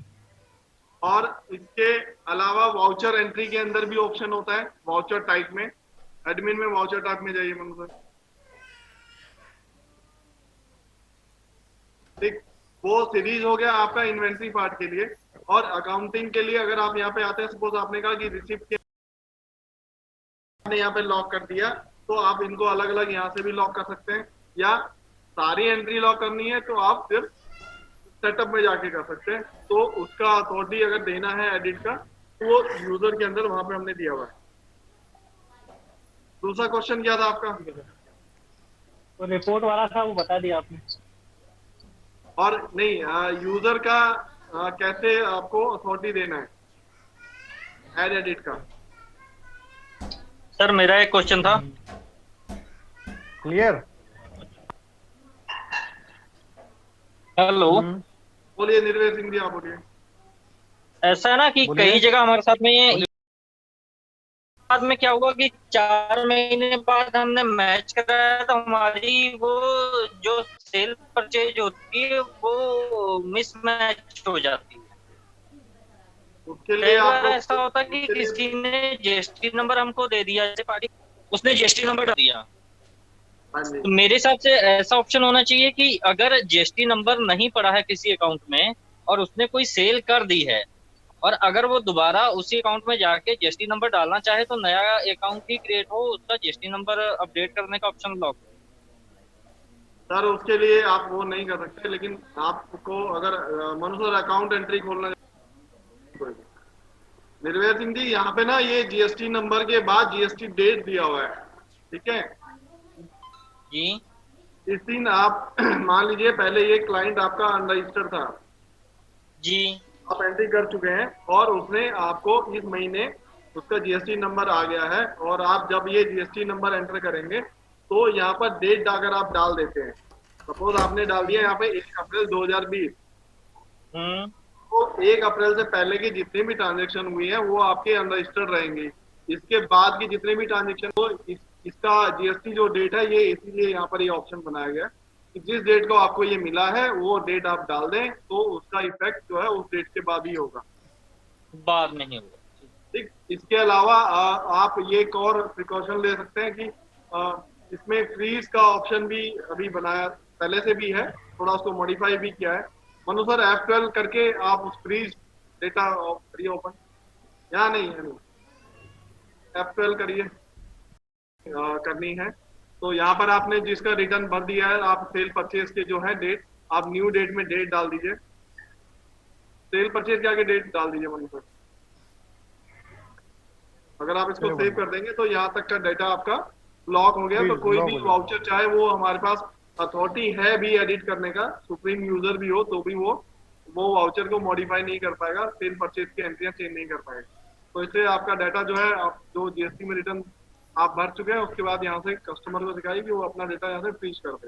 और इसके अलावा वाउचर एंट्री के अंदर भी ऑप्शन होता है वाउचर टाइप में, एडमिन में वाउचर टाइप में जाइए मनु सर, ठीक। वो सीरीज हो गया आपका इन्वेंट्री पार्ट के लिए। और अकाउंटिंग के लिए अगर आप यहाँ पे आते हैं, सपोज आपने कहा कि रिसिप्ट के आपने यहाँ पे लॉक कर दिया, तो आप इनको अलग अलग यहाँ से भी लॉक कर सकते हैं, या सारी एंट्री लॉक करनी है तो आप सिर्फ सेटअप में जाके कर सकते हैं। तो उसका अथॉरिटी अगर देना है एडिट का तो वो यूजर के अंदर वहां पे हमने दिया हुआ है। दूसरा क्वेश्चन क्या था आपका? तो रिपोर्ट वाला था वो बता दिया आपने। और नहीं, यूजर का कैसे आपको अथॉरिटी देना है एड एडिट का। सर मेरा एक क्वेश्चन था। क्लियर? हेलो, बोलिए निर्वेद सिंह जी, आप बोलिए। ऐसा है ना कि कई जगह हमारे साथ में ये बाद में क्या हुआ कि 4 महीने बाद हमने मैच कराया तो हमारी वो जो सेल परचेज होती है वो मिसमैच हो जाती है। उसके लिए कई बार आपको ऐसा होता है कि उसके लिए किसी ने जीएसटी नंबर हमको दे दिया, जैसे पार्टी उसने जीएसटी नंबर डाल दिया, हाँ जी तो मेरे हिसाब से ऐसा ऑप्शन होना चाहिए कि अगर जीएसटी नंबर नहीं पड़ा है किसी अकाउंट में और उसने कोई सेल कर दी है और अगर वो दोबारा उसी अकाउंट में जाके जीएसटी नंबर डालना चाहे तो नया अकाउंट ही क्रिएट हो, उसका जीएसटी नंबर अपडेट करने का ऑप्शन लॉक। सर, उसके लिए आप वो नहीं कर सकते, लेकिन आपको अगर मनुष्य अकाउंट एंट्री खोलना, निर्भय सिंह जी, यहाँ पे ना ये जीएसटी नंबर के बाद जीएसटी डेट दिया हुआ है, ठीक है। जी इस दिन आप मान लीजिए पहले ये क्लाइंट आपका अनरजिस्टर्ड था, जी आप एंट्री कर चुके हैं और उसने आपको इस महीने उसका जीएसटी नंबर आ गया है, और आप जब ये जीएसटी नंबर एंटर करेंगे तो यहाँ पर डेट अगर आप डाल देते हैं, सपोज आपने डाल दिया यहाँ पे 1 अप्रैल 2020, तो 1 अप्रैल से पहले की जितनी भी ट्रांजेक्शन हुई है वो आपके अनरजिस्टर्ड रहेंगी। इसके बाद की जितने भी ट्रांजेक्शन हो, इसका जीएसटी जो डेट है, ये इसीलिए यहाँ पर ये ऑप्शन बनाया गया कि जिस डेट को आपको ये मिला है वो डेट आप डाल दें तो उसका इफेक्ट जो है उस डेट के बाद ही होगा, बाद में ही होगा। ठीक। इसके अलावा आप ये एक और प्रिकॉशन ले सकते हैं कि इसमें फ्रीज का ऑप्शन भी अभी बनाया, पहले से भी है, थोड़ा उसको मॉडिफाई भी किया है। मनु सर F12 करके आप उस फ्रीज डेटा करिए ओपन, यहाँ नहीं है, नहीं F12 करिए, करनी है तो यहाँ पर आपने जिसका रिटर्न भर दिया है, आप सेल परचेज के जो है डेट, आप न्यू डेट में डेट डाल दीजिए, सेल परचेज के आगे डेट डाल दीजिए मनु सर। अगर आप इसको सेव कर देंगे तो यहाँ तक का डेटा आपका लॉक हो गया, तो कोई भी वाउचर चाहे वो हमारे पास अथॉरिटी है भी एडिट करने का, सुप्रीम यूजर भी हो तो भी वो वाउचर को मॉडिफाई नहीं कर पाएगा, सेल परचेज की एंट्रियां चेंज नहीं कर पाएगा। तो इससे आपका डाटा जो है, आप जो जीएसटी में रिटर्न आप भर चुके हैं उसके बाद यहाँ से कस्टमर को दिखाई कि वो अपना डेटा यहाँ से फ्रीज कर दे।